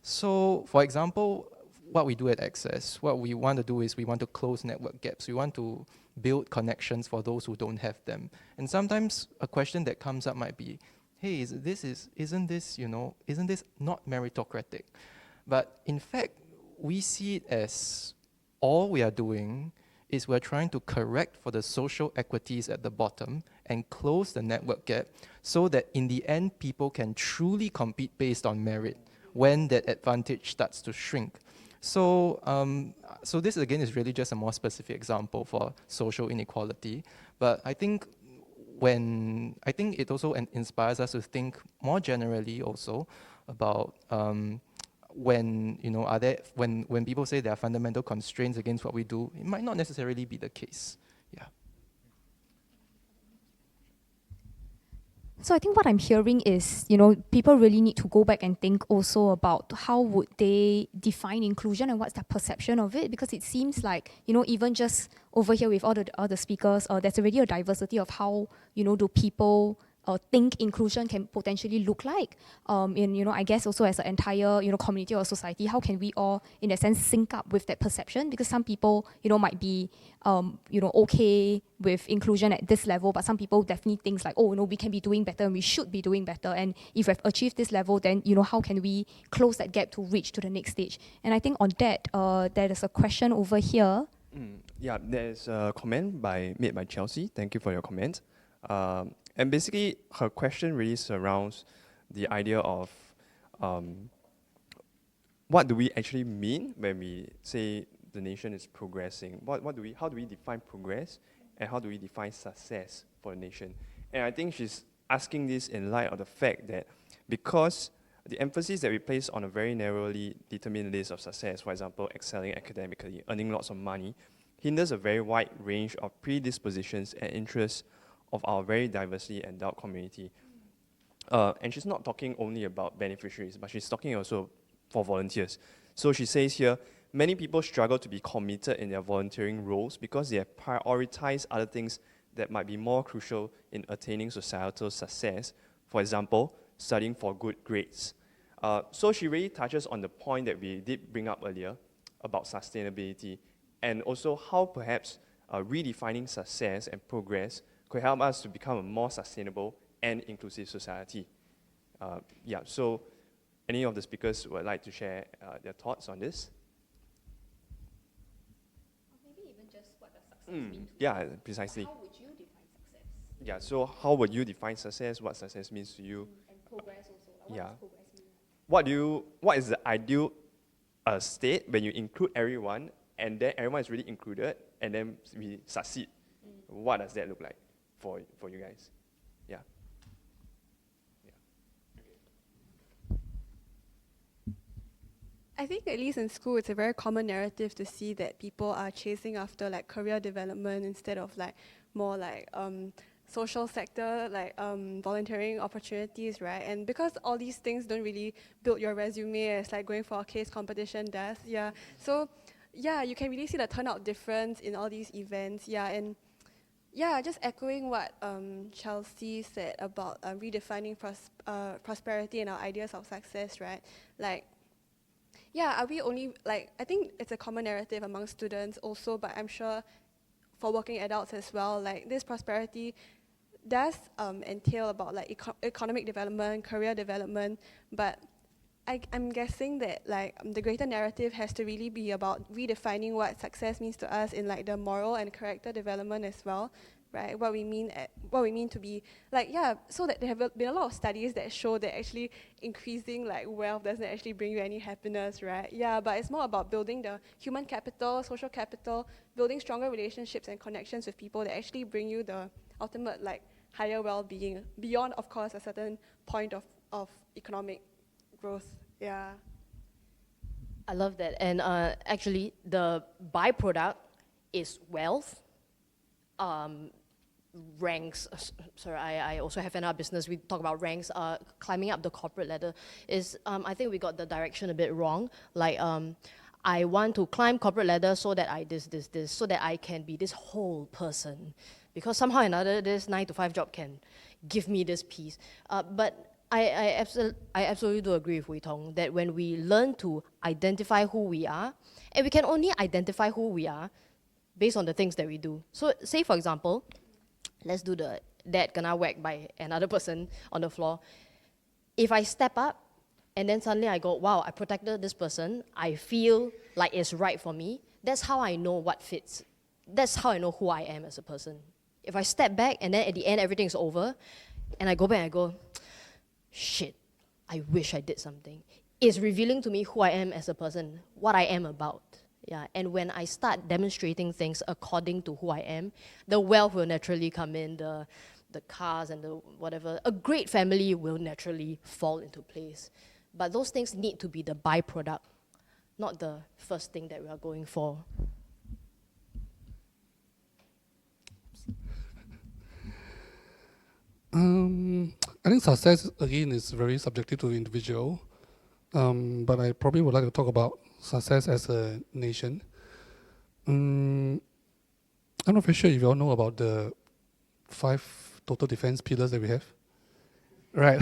So, for example, what we do at Access, what we want to do is we want to close network gaps. We want to build connections for those who don't have them. And sometimes a question that comes up might be, hey, isn't this not meritocratic? But in fact, we see it as all we are doing is we're trying to correct for the social equities at the bottom and close the network gap so that in the end, people can truly compete based on merit when that advantage starts to shrink. So, so this again is really just a more specific example for social inequality. But I think it also inspires us to think more generally also about when people say there are fundamental constraints against what we do, it might not necessarily be the case. Yeah. So I think what I'm hearing is, people really need to go back and think also about how would they define inclusion and what's their perception of it, because it seems like, even just over here with all the speakers, there's already a diversity of how, do people think inclusion can potentially look like. I guess also as an entire, community or society, how can we all, in a sense, sync up with that perception? Because some people, might be, okay with inclusion at this level, but some people definitely think like, oh, no, we can be doing better and we should be doing better. And if we've achieved this level, then, how can we close that gap to reach to the next stage? And I think on that, there is a question over here. Yeah, there's a comment made by Chelsea. Thank you for your comment. And basically, her question really surrounds the idea of what do we actually mean when we say the nation is progressing? How do we define progress, and how do we define success for the nation? And I think she's asking this in light of the fact that because the emphasis that we place on a very narrowly determined list of success, for example, excelling academically, earning lots of money, hinders a very wide range of predispositions and interests of our very diversely endowed community. And she's not talking only about beneficiaries, but she's talking also for volunteers. So she says here, many people struggle to be committed in their volunteering roles because they have prioritized other things that might be more crucial in attaining societal success. For example, studying for good grades. So she really touches on the point that we did bring up earlier about sustainability, and also how perhaps redefining success and progress could help us to become a more sustainable and inclusive society. Yeah, so any of the speakers would like to share their thoughts on this? Maybe even just what does success mean to you? Yeah, precisely. How would you define success? Yeah, so how would you define success? What success means to you? And progress also. What Yeah. does progress mean? What is the ideal state when you include everyone and then everyone is really included and then we succeed? What does that look like for you guys? Yeah. I think at least in school, it's a very common narrative to see that people are chasing after like career development instead of like more like social sector, like volunteering opportunities, right? And because all these things don't really build your resume as like going for a case competition does, yeah. So yeah, you can really see the turnout difference in all these events, yeah. And yeah, just echoing what Chelsea said about redefining prosperity and our ideas of success, right? Like, yeah, are we only, like, I think it's a common narrative among students also, but I'm sure for working adults as well, like, this prosperity does entail about, like, economic development, career development, but I'm guessing that, like, the greater narrative has to really be about redefining what success means to us in, like, the moral and character development as well, right? What we mean to be, like, yeah, so that there have been a lot of studies that show that actually increasing like wealth doesn't actually bring you any happiness, right? Yeah, but it's more about building the human capital, social capital, building stronger relationships and connections with people that actually bring you the ultimate like higher well-being beyond, of course, a certain point of economic growth. Yeah. I love that. And actually, the byproduct is wealth. Ranks, sorry, I also have another business, we talk about ranks, climbing up the corporate ladder is, I think we got the direction a bit wrong. Like, I want to climb corporate ladder so that so that I can be this whole person. Because somehow or another, this 9-to-5 job can give me this peace. But I absolutely do agree with Wei Tong that when we learn to identify who we are, and we can only identify who we are based on the things that we do. So say, for example, let's do the dad kena whacked by another person on the floor. If I step up and then suddenly I go, wow, I protected this person, I feel like it's right for me, that's how I know what fits. That's how I know who I am as a person. If I step back and then at the end everything's over, and I go back and I go, shit, I wish I did something. It's revealing to me who I am as a person, what I am about. Yeah, and when I start demonstrating things according to who I am, the wealth will naturally come in, the cars and the whatever. A great family will naturally fall into place. But those things need to be the byproduct, not the first thing that we are going for. I think success, again, is very subjective to the individual. But I probably would like to talk about success as a nation. I'm not very sure if you all know about the 5 total defense pillars that we have. Right.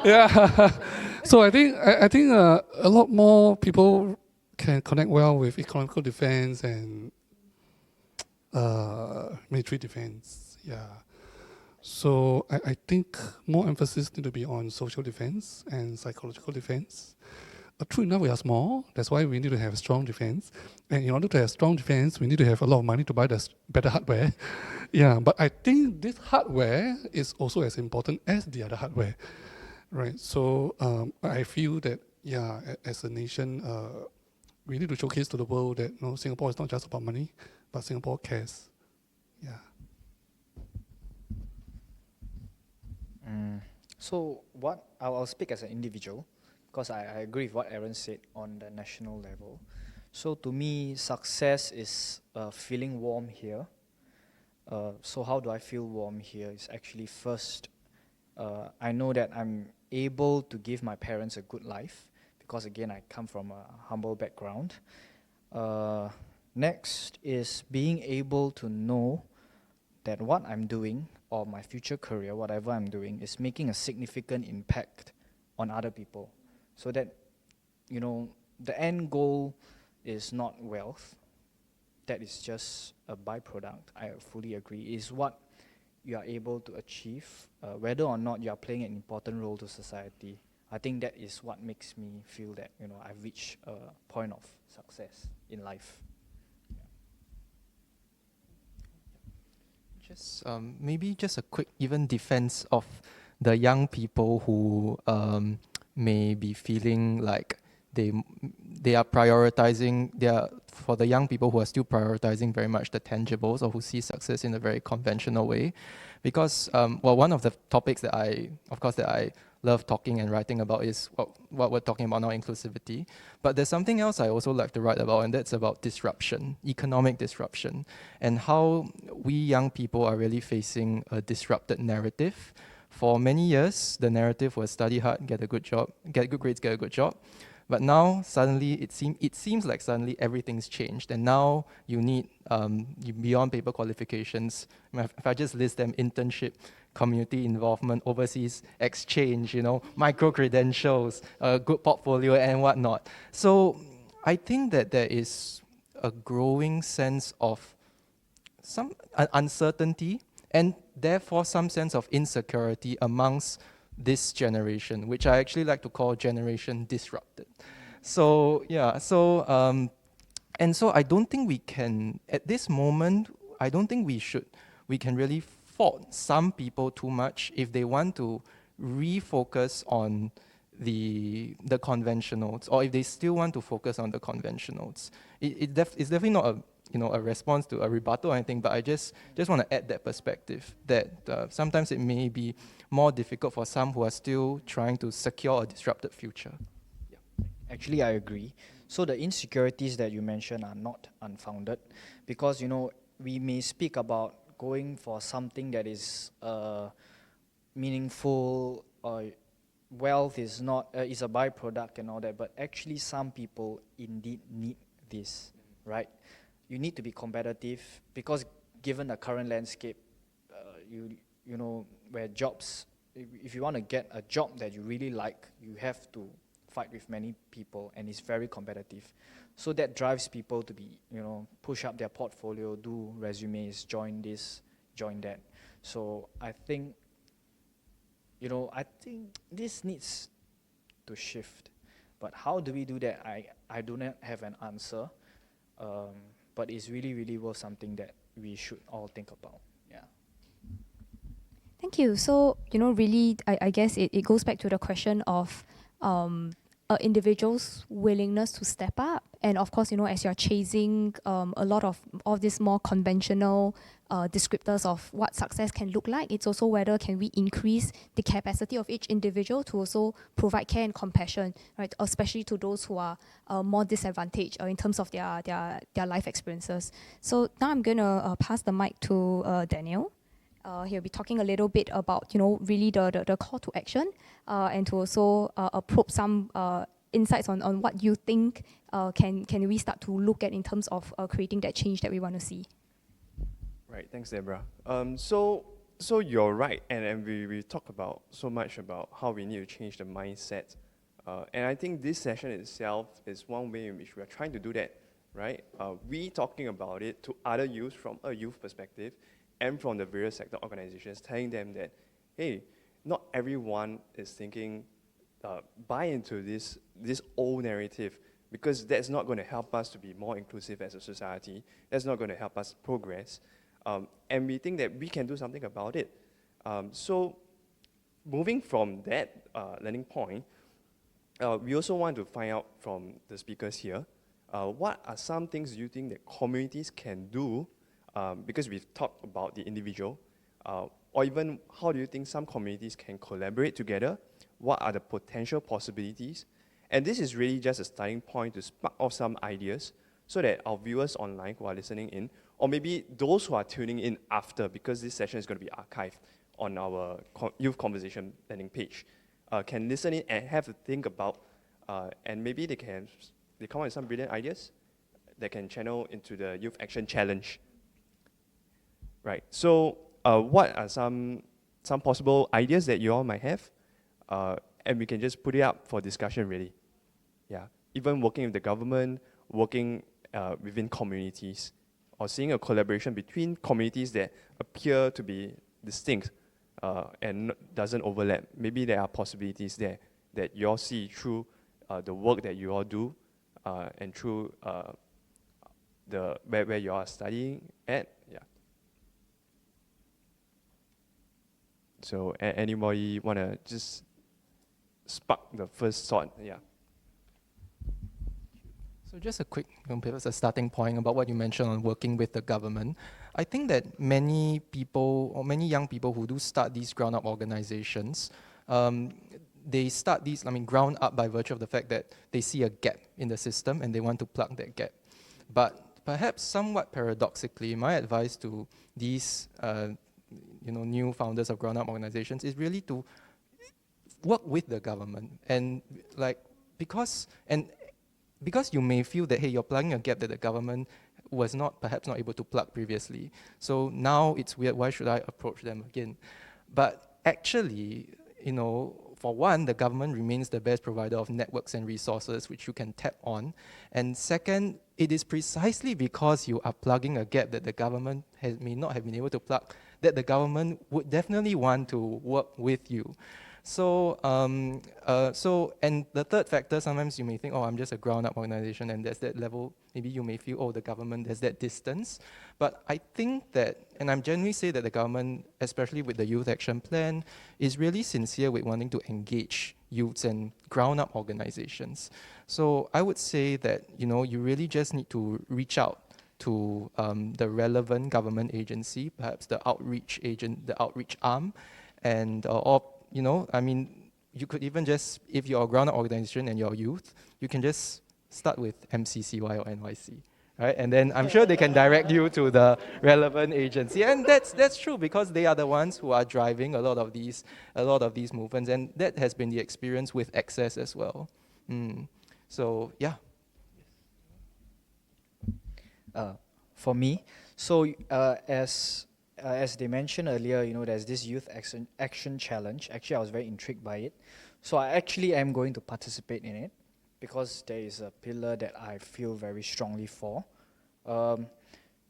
Yeah. So I think a lot more people can connect well with economical defense and military defense. Yeah. So I think more emphasis need to be on social defense and psychological defense. True enough, we are small. That's why we need to have strong defense. And in order to have strong defense, we need to have a lot of money to buy the better hardware. Yeah, but I think this hardware is also as important as the other hardware, right? So I feel that, yeah, as a nation, we need to showcase to the world that Singapore is not just about money, but Singapore cares. Yeah. So I'll speak as an individual, because I agree with what Aaron said on the national level. So to me, success is feeling warm here. So how do I feel warm here? Is actually first I know that I'm able to give my parents a good life because, again, I come from a humble background. Next is being able to know that what I'm doing or my future career, whatever I'm doing, is making a significant impact on other people. So that, you know, the end goal is not wealth. That is just a byproduct. I fully agree. Is what you are able to achieve, whether or not you are playing an important role to society. I think that is what makes me feel that, you know, I've reached a point of success in life. Just maybe just a quick even defense of the young people who may be feeling like they are prioritizing, for the young people who are still prioritizing very much the tangibles or who see success in a very conventional way. Because, well, one of the topics that I love talking and writing about is what we're talking about now, inclusivity. But there's something else I also like to write about, and that's about disruption, economic disruption, and how we young people are really facing a disrupted narrative. For many years, the narrative was study hard, get a good job, get good grades, get a good job. But now suddenly it seems like suddenly everything's changed, and now you need beyond paper qualifications. If I just list them: internship, community involvement, overseas exchange, micro credentials, a good portfolio, and whatnot. So I think that there is a growing sense of some uncertainty, and therefore some sense of insecurity amongst this generation, which I actually like to call generation disrupted. So yeah, and so I don't think we can, at this moment, I don't think we can really fault some people too much if they want to refocus on the conventionals, or if they still want to focus on the conventionals. It's definitely not a response to a rebuttal or anything, but I just want to add that perspective that sometimes it may be more difficult for some who are still trying to secure a disrupted future. Actually, I agree. So the insecurities that you mentioned are not unfounded, because we may speak about going for something that is meaningful, or wealth is not is a byproduct and all that, but actually some people indeed need this, right? You need to be competitive because given the current landscape, you know where jobs, if you want to get a job that you really like, you have to fight with many people, and it's very competitive. So that drives people to be, push up their portfolio, do resumes, join this, join that. So I think this needs to shift. But how do we do that? I do not have an answer. But it's really, really worth something that we should all think about. Yeah. Thank you. So, really, I guess it goes back to the question of individuals' willingness to step up. And of course, as you're chasing a lot of all these more conventional descriptors of what success can look like, it's also whether can we increase the capacity of each individual to also provide care and compassion, right? Especially to those who are more disadvantaged in terms of their life experiences. So now I'm going to pass the mic to Daniel. He'll be talking a little bit about, really the call to action, and to also probe some insights on what you think can we start to look at in terms of creating that change that we want to see. Right, thanks, Deborah. So you're right, and we talk about so much about how we need to change the mindset, and I think this session itself is one way in which we are trying to do that, right? We talking about it to other youth from a youth perspective, and from the various sector organizations, telling them that, hey, not everyone is thinking, buy into this old narrative, because that's not going to help us to be more inclusive as a society. That's not going to help us progress. And we think that we can do something about it. So moving from that landing point, we also want to find out from the speakers here, what are some things you think that communities can do, because we've talked about the individual, or even how do you think some communities can collaborate together? What are the potential possibilities? And this is really just a starting point to spark off some ideas so that our viewers online who are listening in, or maybe those who are tuning in after, because this session is going to be archived, on our youth conversation landing page, can listen in and have to think about, and maybe they come up with some brilliant ideas that can channel into the Youth Action Challenge. Right. So, what are some possible ideas that you all might have, and we can just put it up for discussion. Really, yeah. Even working with the government, working within communities, or seeing a collaboration between communities that appear to be distinct and doesn't overlap. Maybe there are possibilities there that you all see through the work that you all do, and through the where you are studying at. Yeah. So anybody wanna just spark the first thought? Yeah. So just a quick, perhaps a starting point about what you mentioned on working with the government. I think that many people or many young people who do start these ground-up organizations, they start these, ground up by virtue of the fact that they see a gap in the system and they want to plug that gap. But perhaps somewhat paradoxically, my advice to these new founders of ground-up organizations is really to work with the government, and because you may feel that, hey, you're plugging a gap that the government was perhaps not able to plug previously. So now it's weird, why should I approach them again? But actually, for one, the government remains the best provider of networks and resources which you can tap on. And second, it is precisely because you are plugging a gap that the government may not have been able to plug that the government would definitely want to work with you. So, and the third factor, sometimes you may think, oh, I'm just a ground-up organization, and there's that level, maybe you may feel, oh, the government, there's that distance. But I think that, and I'm generally say that the government, especially with the Youth Action Plan, is really sincere with wanting to engage youths and ground-up organizations. So I would say that, you really just need to reach out to the relevant government agency, perhaps the outreach arm, and you could even just, if you're a ground-up organization and you're youth, you can just start with MCCY or NYC, right? And then I'm sure they can direct you to the relevant agency. And that's true, because they are the ones who are driving a lot of these movements, and that has been the experience with Access as well. So yeah. For me, so as they mentioned earlier, there's this Youth Action Challenge. Actually, I was very intrigued by it. So I actually am going to participate in it because there is a pillar that I feel very strongly for.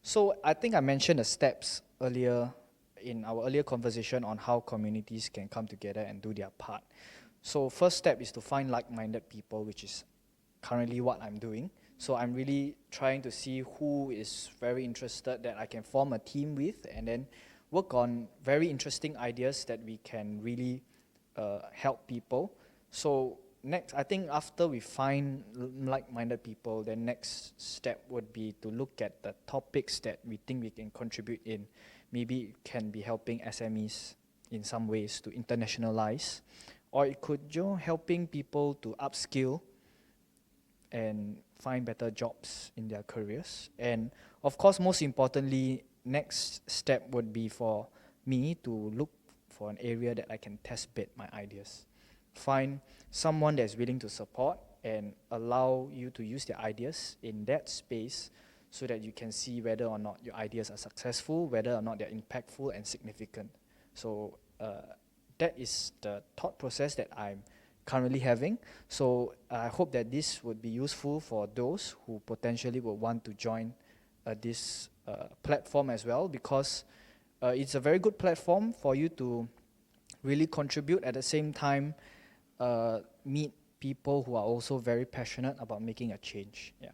So I think I mentioned the steps earlier in our earlier conversation on how communities can come together and do their part. So first step is to find like-minded people, which is currently what I'm doing. So I'm really trying to see who is very interested that I can form a team with, and then work on very interesting ideas that we can really help people. So next, I think after we find like-minded people, the next step would be to look at the topics that we think we can contribute in. Maybe it can be helping SMEs in some ways to internationalize, or it could helping people to upskill and find better jobs in their careers. And of course, most importantly, next step would be for me to look for an area that I can test bed my ideas. Find someone that's willing to support and allow you to use their ideas in that space so that you can see whether or not your ideas are successful, whether or not they're impactful and significant. So that is the thought process that I'm currently having. So I hope that this would be useful for those who potentially would want to join this platform as well, because it's a very good platform for you to really contribute, at the same time meet people who are also very passionate about making a change. Yeah.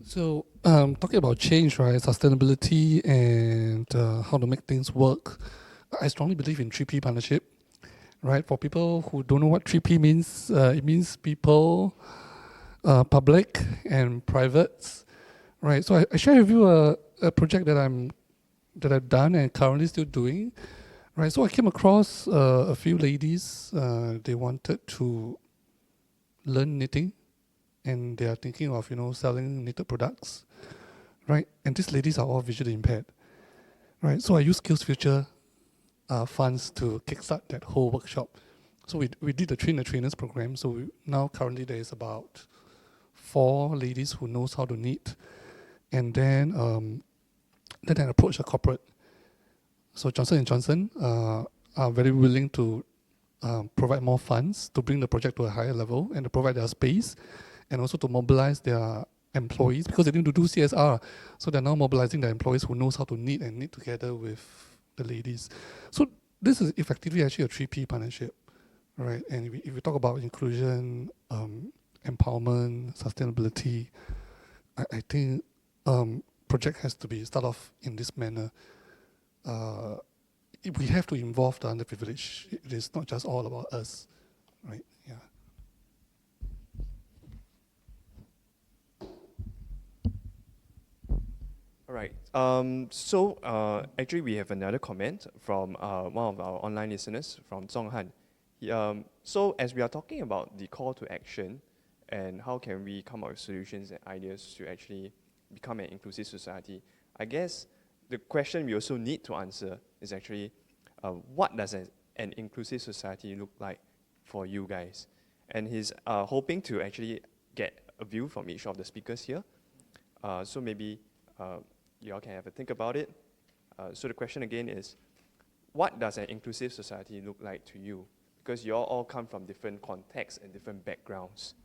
So, talking about change, right, sustainability and how to make things work, I strongly believe in 3P partnership, right? For people who don't know what 3P means, it means people, public, and private, right? So I share with you a project that I've done and currently still doing, right? So I came across a few ladies. They wanted to learn knitting, and they are thinking of, selling knitted products, right? And these ladies are all visually impaired, right? So I use SkillsFuture funds to kickstart that whole workshop. So we did the Train the Trainers program. So now currently there is about 4 ladies who knows how to knit, and then I approached a corporate. So Johnson & Johnson are very willing to provide more funds to bring the project to a higher level and to provide their space, and also to mobilize their employees because they need to do CSR. So they're now mobilizing their employees who knows how to knit and knit together with the ladies. So this is effectively actually a 3P partnership, right? And if we talk about inclusion, empowerment, sustainability, I think project has to be start off in this manner. We have to involve the underprivileged. It is not just all about us, right? Yeah. All right. Actually, we have another comment from one of our online listeners from Zhonghan. So as we are talking about the call to action and how can we come up with solutions and ideas to actually become an inclusive society, I guess the question we also need to answer is actually, what does an inclusive society look like for you guys? And he's hoping to actually get a view from each of the speakers here. So maybe you all can have a think about it. So the question again is, what does an inclusive society look like to you? Because you all come from different contexts and different backgrounds.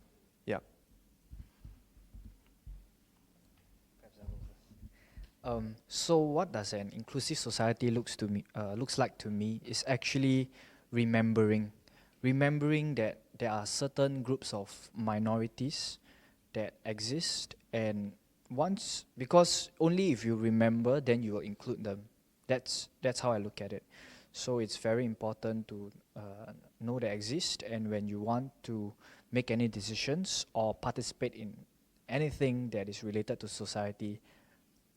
Yeah. So what does an inclusive society looks like to me is actually remembering that there are certain groups of minorities that exist, and because only if you remember, then you will include them. That's how I look at it. So it's very important to know they exist, and when you want to make any decisions or participate in anything that is related to society,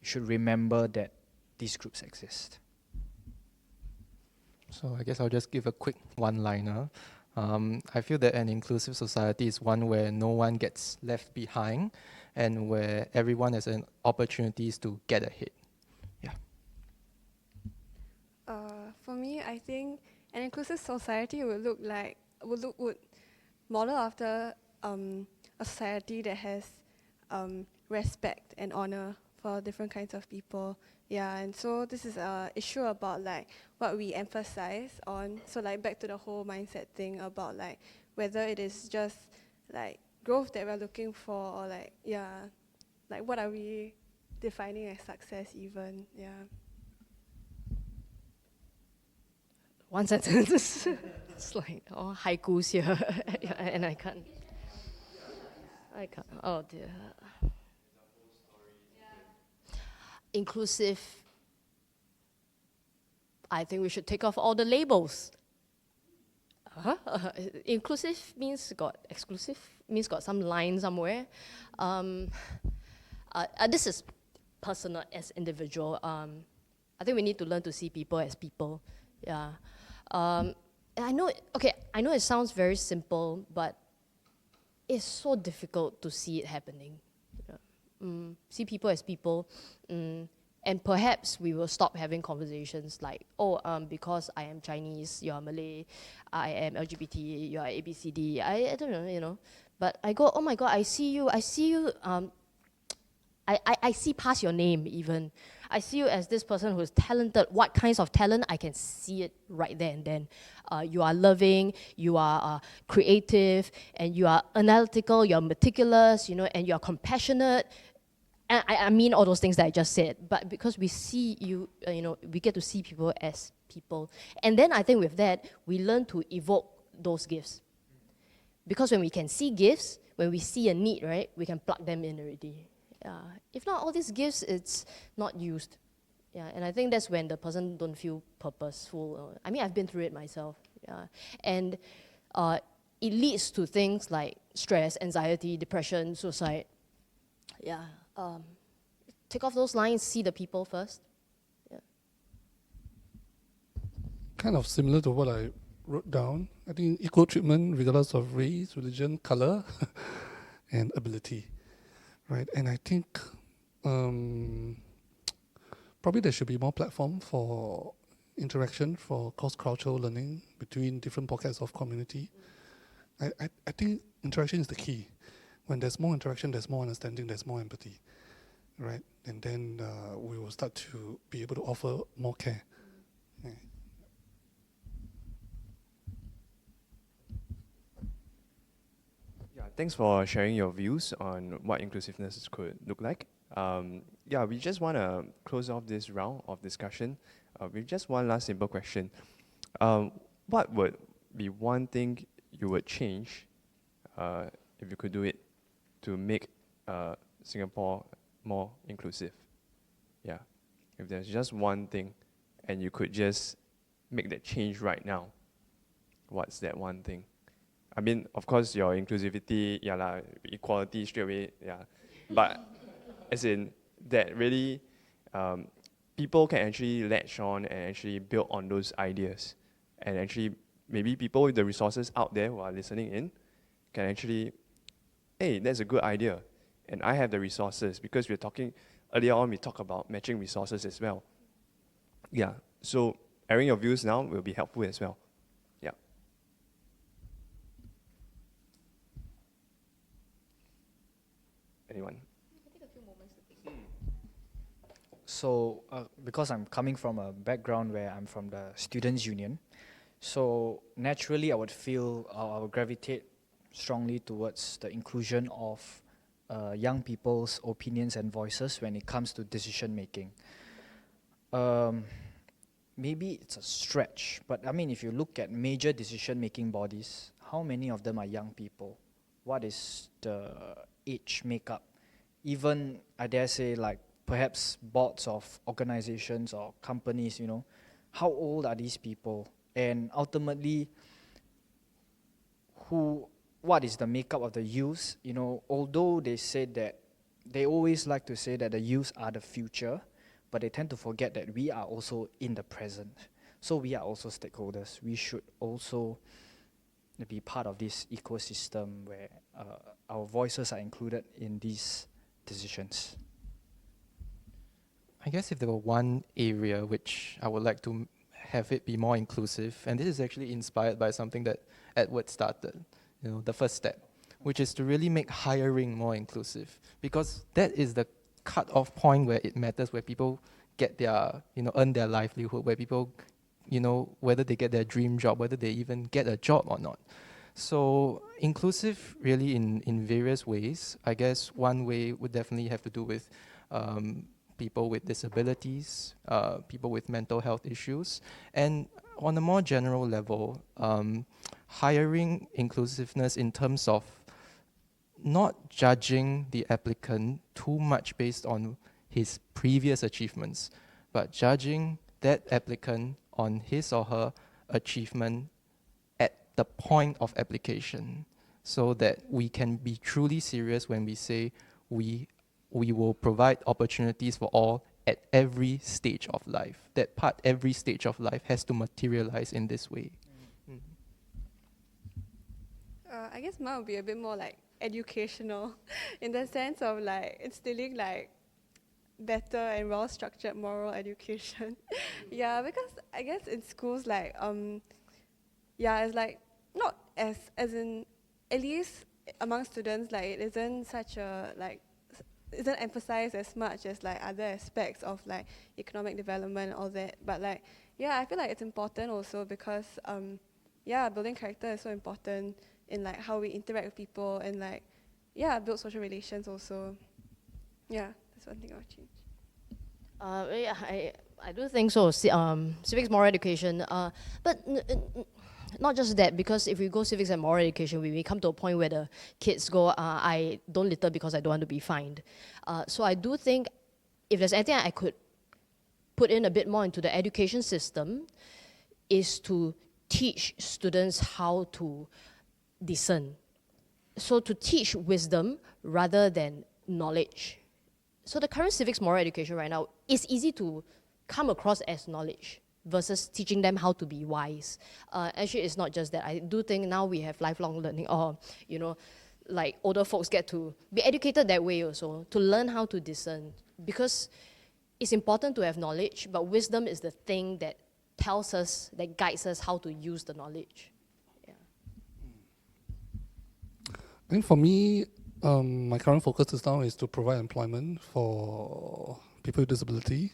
you should remember that these groups exist. So I guess I'll just give a quick one-liner. I feel that an inclusive society is one where no one gets left behind and where everyone has an opportunities to get ahead. Yeah. For me, I think an inclusive society would model after a society that has respect and honor for different kinds of people. Yeah, and so this is an issue about like what we emphasize on. So like back to the whole mindset thing about like whether it is just like growth that we're looking for, or like like what are we defining as success even? Yeah. One sentence. It's like all haikus here, and I can't. Oh dear. Inclusive. I think we should take off all the labels. Inclusive means got exclusive, means got some line somewhere. This is personal as individual. I think we need to learn to see people as people. Yeah. And I know it sounds very simple, but it's so difficult to see it happening. See people as people, and perhaps we will stop having conversations like, because I am Chinese, you are Malay, I am LGBT, you are ABCD, I don't know, but I go, oh my God, I see you, I see past your name even. I see you as this person who's talented. What kinds of talent? I can see it right there and then. You are loving, you are creative, and you are analytical, you are meticulous, and you are compassionate. And I mean all those things that I just said, but because we see you, we get to see people as people. And then I think with that, we learn to evoke those gifts. Because when we can see gifts, when we see a need, right, we can plug them in already. If not, all these gifts, it's not used. Yeah, and I think that's when the person don't feel purposeful. I mean, I've been through it myself. Yeah, and it leads to things like stress, anxiety, depression, suicide. Yeah, take off those lines, see the people first. Yeah. Kind of similar to what I wrote down. I think equal treatment regardless of race, religion, color. and ability, right? And I think probably there should be more platform for interaction, for cross-cultural learning between different pockets of community. I think interaction is the key. When there's more interaction, there's more understanding, there's more empathy, right? And then we will start to be able to offer more care. Yeah. Yeah, thanks for sharing your views on what inclusiveness could look like. Yeah, we just want to close off this round of discussion with just one last simple question. What would be one thing you would change if you could do it to make Singapore more inclusive? Yeah, if there's just one thing and you could just make that change right now, what's that one thing? I mean, of course, your inclusivity, yeah, la, equality straight away, yeah. But as in that really, people can actually latch on and actually build on those ideas. And actually, maybe people with the resources out there who are listening in can actually, hey, that's a good idea. And I have the resources, because we're talking, earlier on we talked about matching resources as well. Yeah, so airing your views now will be helpful as well. Yeah. Anyone? So, because I'm coming from a background where I'm from the Students' Union, so naturally I would feel I would gravitate strongly towards the inclusion of young people's opinions and voices when it comes to decision making. Maybe it's a stretch, but I mean, if you look at major decision making bodies, how many of them are young people? What is the age makeup? Even, I dare say, like perhaps boards of organizations or companies, you know, how old are these people? And ultimately, what is the makeup of the youth? You know, although they said that, they always like to say that the youth are the future, but they tend to forget that we are also in the present. So we are also stakeholders. We should also be part of this ecosystem where our voices are included in these decisions. I guess if there were one area which I would like to have it be more inclusive, and this is actually inspired by something that Edward started, you know, the first step, which is to really make hiring more inclusive, because that is the cut-off point where it matters, where people get their, you know, earn their livelihood, where people, you know, whether they get their dream job, whether they even get a job or not. So inclusive really in various ways. I guess one way would definitely have to do with people with disabilities, people with mental health issues, and on a more general level, hiring inclusiveness in terms of not judging the applicant too much based on his previous achievements, but judging that applicant on his or her achievement at the point of application, so that we can be truly serious when we say we will provide opportunities for all at every stage of life. That part, every stage of life, has to materialize in this way. I guess mine would be a bit more like educational in the sense of like instilling like better and well-structured moral education. Yeah, because I guess in schools like yeah, it's like not as in, at least among students, like it isn't such a like isn't emphasized as much as like other aspects of like economic development and all that. But like, yeah, I feel like it's important also because yeah, building character is so important in like how we interact with people and like, yeah, build social relations also. Yeah, that's one thing I would change. Yeah, I do think so. Civics, moral education, but not just that, because if we go civics and moral education, we may come to a point where the kids go, I don't litter because I don't want to be fined. So I do think if there's anything I could put in a bit more into the education system, is to teach students how to discern. So to teach wisdom rather than knowledge. So the current civics moral education right now is easy to come across as knowledge versus teaching them how to be wise. Actually, it's not just that. I do think now we have lifelong learning, or, you know, like older folks get to be educated that way also, to learn how to discern. Because it's important to have knowledge, but wisdom is the thing that tells us, that guides us how to use the knowledge. Yeah. I think for me, my current focus is now is to provide employment for people with disability,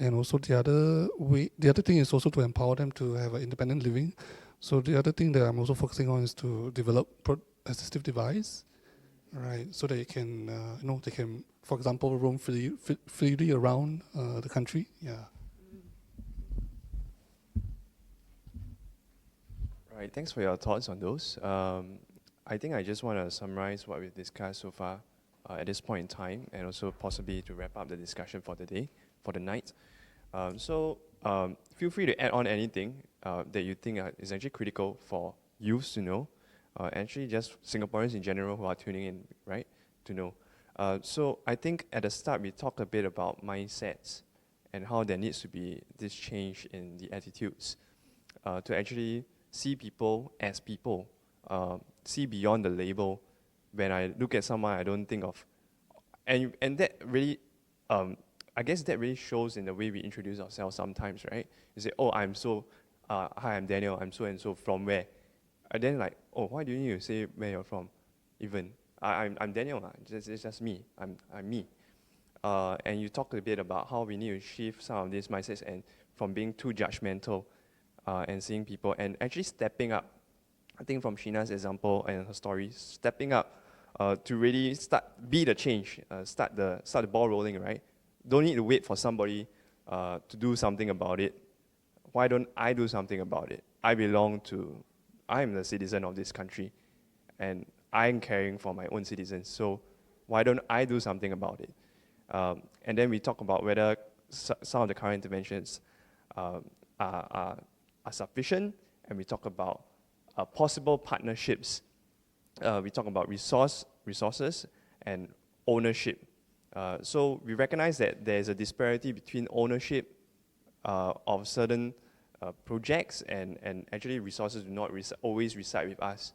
and also the other thing is also to empower them to have an independent living. So the other thing that I'm also focusing on is to develop assistive device, right? So they can, they can, for example, roam freely around the country. Yeah. Right, thanks for your thoughts on those. I think I just want to summarize what we've discussed so far at this point in time, and also possibly to wrap up the discussion for the day, for the night. Feel free to add on anything that you think is actually critical for youths to know, actually just Singaporeans in general who are tuning in, right, to know. So I think at the start we talked a bit about mindsets and how there needs to be this change in the attitudes to actually see people as people, see beyond the label. When I look at someone, I don't think of, and that really, I guess that really shows in the way we introduce ourselves sometimes, right? You say, oh, I'm so, hi, I'm Daniel, I'm so and so, from where? And then like, oh, why do you need to say where you're from? Even, I'm Daniel, it's just me, I'm me. And you talked a bit about how we need to shift some of these mindsets and from being too judgmental and seeing people and actually stepping up. I think from Sheena's example and her story, stepping up to really be the change, start the ball rolling, right? Don't need to wait for somebody to do something about it. Why don't I do something about it? I am the citizen of this country, and I'm caring for my own citizens, so why don't I do something about it? And then we talk about whether some of the current interventions are sufficient, and we talk about possible partnerships. We talk about resources and ownership. So we recognize that there's a disparity between ownership of certain projects and actually resources do not always reside with us.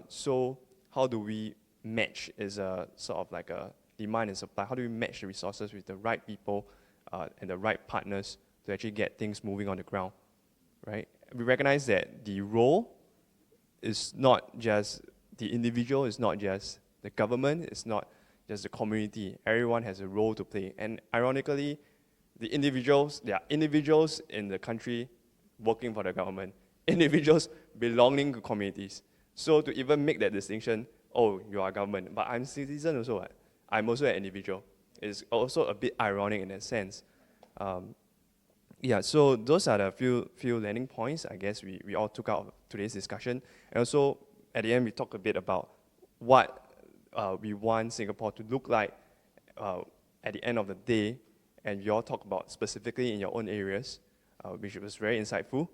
So how do we match is a sort of like a demand and supply. How do we match the resources with the right people and the right partners to actually get things moving on the ground, right? We recognize that the role is not just the individual, it's not just the government, it's not just the community. Everyone has a role to play. And ironically, there are individuals in the country working for the government, individuals belonging to communities. So to even make that distinction, oh, you are government, but I'm a citizen also. Right? I'm also an individual. It's also a bit ironic in that sense. So those are the few landing points I guess we all took out of today's discussion. And also, at the end, we talked a bit about what we want Singapore to look like at the end of the day, and you all talk about specifically in your own areas, which was very insightful.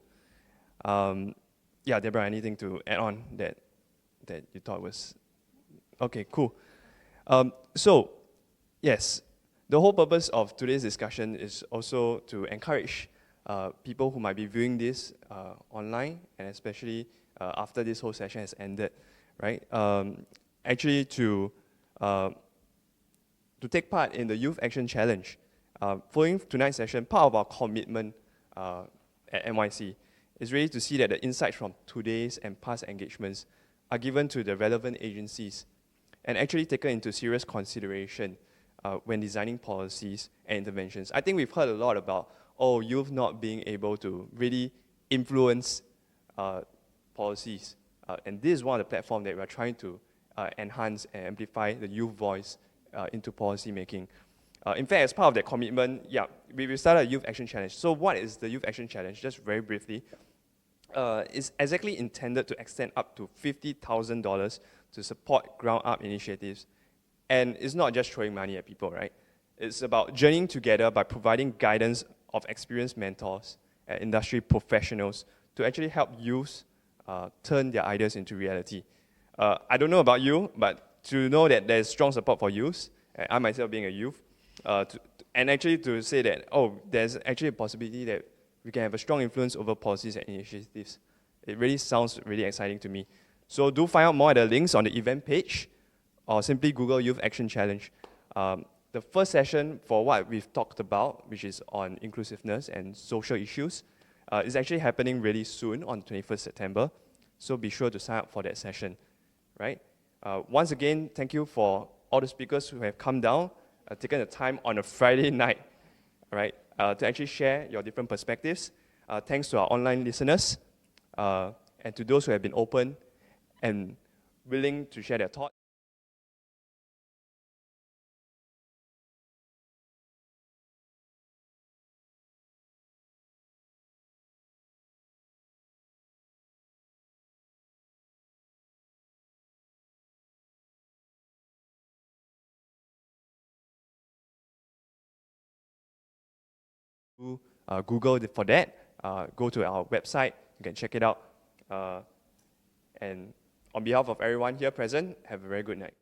Deborah, anything to add on that you thought was okay? Cool. Yes, the whole purpose of today's discussion is also to encourage people who might be viewing this online, and especially after this whole session has ended, right? Actually to take part in the Youth Action Challenge. Following tonight's session, part of our commitment at NYC is really to see that the insights from today's and past engagements are given to the relevant agencies and actually taken into serious consideration when designing policies and interventions. I think we've heard a lot about, youth not being able to really influence policies. And this is one of the platforms that we're trying to enhance and amplify the youth voice into policy making. In fact, as part of that commitment, we started a Youth Action Challenge. So what is the Youth Action Challenge? Just very briefly, it's exactly intended to extend up to $50,000 to support ground-up initiatives. And it's not just throwing money at people, right? It's about journeying together by providing guidance of experienced mentors and industry professionals to actually help youths turn their ideas into reality. I don't know about you, but to know that there's strong support for youths, I myself being a youth, and actually to say that, there's actually a possibility that we can have a strong influence over policies and initiatives. It really sounds really exciting to me. So do find out more at the links on the event page, or simply Google Youth Action Challenge. The first session for what we've talked about, which is on inclusiveness and social issues, is actually happening really soon on 21st September. So be sure to sign up for that session, right? Once again, thank you for all the speakers who have come down, taken the time on a Friday night, right, to actually share your different perspectives. Thanks to our online listeners, and to those who have been open and willing to share their thoughts. Google for that. Go to our website, you can check it out. And on behalf of everyone here present, have a very good night.